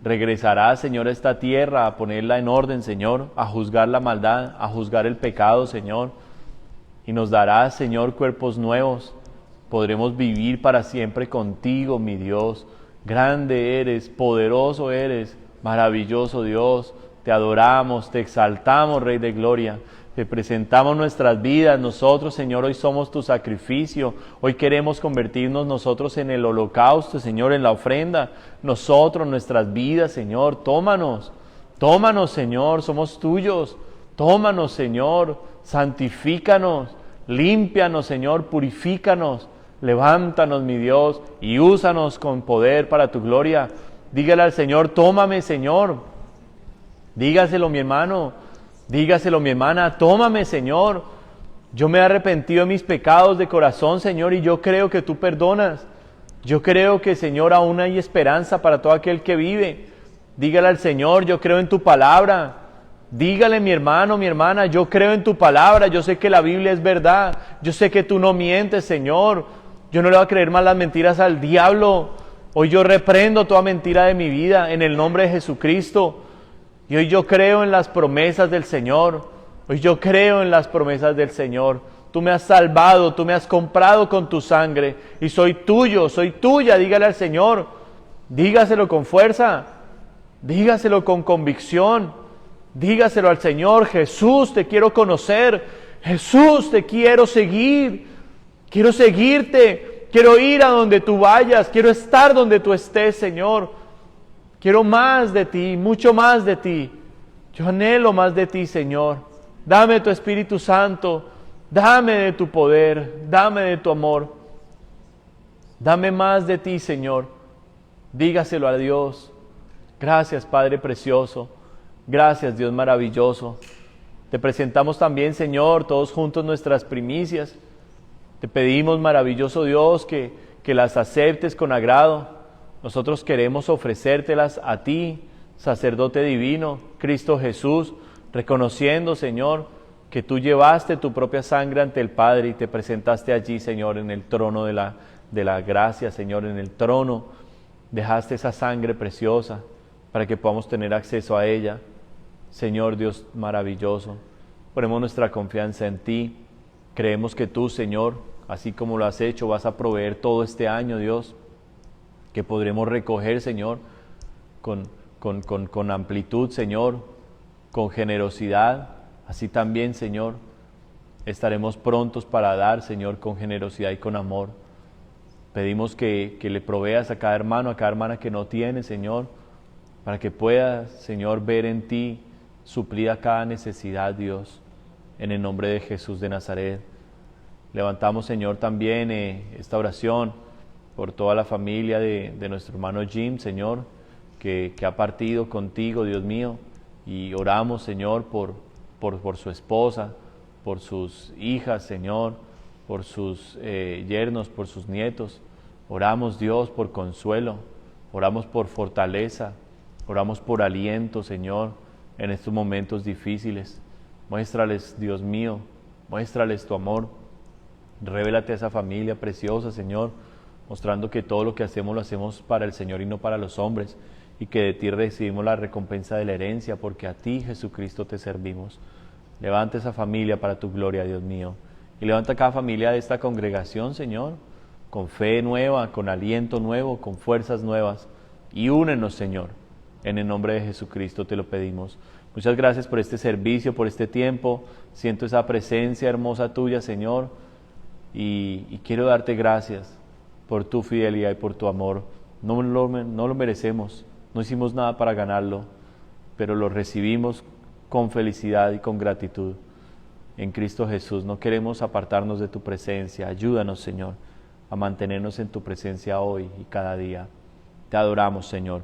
[SPEAKER 1] Regresarás, Señor, a esta tierra a ponerla en orden, Señor, a juzgar la maldad, a juzgar el pecado, Señor. Y nos darás, Señor, cuerpos nuevos. Podremos vivir para siempre contigo, mi Dios. Grande eres, poderoso eres, maravilloso Dios. Te adoramos, te exaltamos, Rey de Gloria. Te presentamos nuestras vidas. Nosotros, Señor, hoy somos tu sacrificio. Hoy queremos convertirnos nosotros en el holocausto, Señor, en la ofrenda. Nosotros, nuestras vidas, Señor, tómanos. Tómanos, Señor, somos tuyos. Tómanos, Señor, santifícanos. Límpianos, Señor, purifícanos, levántanos, mi Dios, y úsanos con poder para tu gloria. Dígale al Señor, tómame, Señor. Dígaselo, mi hermano, dígaselo, mi hermana, tómame, Señor. Yo me he arrepentido de mis pecados de corazón, Señor, y yo creo que tú perdonas. Yo creo que, Señor, aún hay esperanza para todo aquel que vive. Dígale al Señor, yo creo en tu palabra. Dígale, mi hermano, mi hermana, yo creo en tu palabra, yo sé que la Biblia es verdad, yo sé que tú no mientes, Señor. Yo no le voy a creer más las mentiras al diablo. Hoy yo reprendo toda mentira de mi vida en el nombre de Jesucristo. Y hoy yo creo en las promesas del Señor. Hoy yo creo en las promesas del Señor. Tú me has salvado, tú me has comprado con tu sangre. Y soy tuyo, soy tuya. Dígale al Señor. Dígaselo con fuerza. Dígaselo con convicción. Dígaselo al Señor. Jesús, te quiero conocer. Jesús, te quiero seguir. Quiero seguirte. Quiero ir a donde tú vayas. Quiero estar donde tú estés, Señor. Quiero más de ti, mucho más de ti. Yo anhelo más de ti, Señor. Dame tu Espíritu Santo. Dame de tu poder. Dame de tu amor. Dame más de ti, Señor. Dígaselo a Dios. Gracias, Padre precioso. Gracias, Dios maravilloso. Te presentamos también, Señor, todos juntos nuestras primicias. Te pedimos, maravilloso Dios, que las aceptes con agrado. Nosotros queremos ofrecértelas a ti, sacerdote divino, Cristo Jesús, reconociendo, Señor, que tú llevaste tu propia sangre ante el Padre y te presentaste allí, Señor, en el trono de la gracia, Señor, en el trono. Dejaste esa sangre preciosa para que podamos tener acceso a ella. Señor Dios maravilloso, ponemos nuestra confianza en ti. Creemos que tú, Señor, así como lo has hecho, vas a proveer todo este año, Dios, que podremos recoger, Señor, con amplitud, Señor, con generosidad. Así también, Señor, estaremos prontos para dar, Señor, con generosidad y con amor. Pedimos que le proveas a cada hermano, a cada hermana que no tiene, Señor, para que puedas, Señor, ver en ti suplida cada necesidad, Dios, en el nombre de Jesús de Nazaret. Levantamos, Señor, también esta oración por toda la familia de nuestro hermano Jim, Señor, que ha partido contigo, Dios mío, y oramos, Señor, por su esposa, por sus hijas, Señor, por sus yernos, por sus nietos. Oramos, Dios, por consuelo, oramos por fortaleza, oramos por aliento, Señor, en estos momentos difíciles. Muéstrales, Dios mío, muéstrales tu amor. Revélate a esa familia preciosa, Señor, mostrando que todo lo que hacemos lo hacemos para el Señor y no para los hombres, y que de ti recibimos la recompensa de la herencia, porque a ti, Jesucristo, te servimos. Levanta esa familia para tu gloria, Dios mío, y levanta cada familia de esta congregación, Señor, con fe nueva, con aliento nuevo, con fuerzas nuevas, y únenos, Señor, en el nombre de Jesucristo te lo pedimos. Muchas gracias por este servicio, por este tiempo. Siento esa presencia hermosa tuya, Señor, y quiero darte gracias por tu fidelidad y por tu amor. No lo merecemos, no hicimos nada para ganarlo, pero lo recibimos con felicidad y con gratitud en Cristo Jesús. No queremos apartarnos de tu presencia. Ayúdanos, Señor, a mantenernos en tu presencia hoy y cada día. Te adoramos, Señor,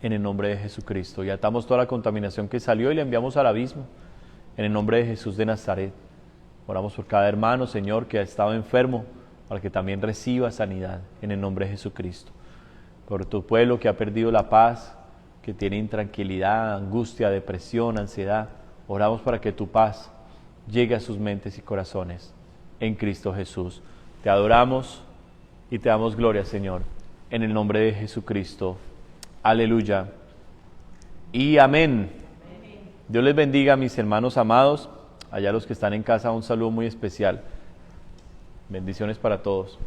[SPEAKER 1] en el nombre de Jesucristo, y atamos toda la contaminación que salió y la enviamos al abismo, en el nombre de Jesús de Nazaret. Oramos por cada hermano, Señor, que ha estado enfermo, para que también reciba sanidad, en el nombre de Jesucristo. Por tu pueblo que ha perdido la paz, que tiene intranquilidad, angustia, depresión, ansiedad, oramos para que tu paz llegue a sus mentes y corazones, en Cristo Jesús. Te adoramos y te damos gloria, Señor, en el nombre de Jesucristo. Aleluya y amén. Dios les bendiga, mis hermanos amados. Allá los que están en casa, un saludo muy especial. Bendiciones para todos.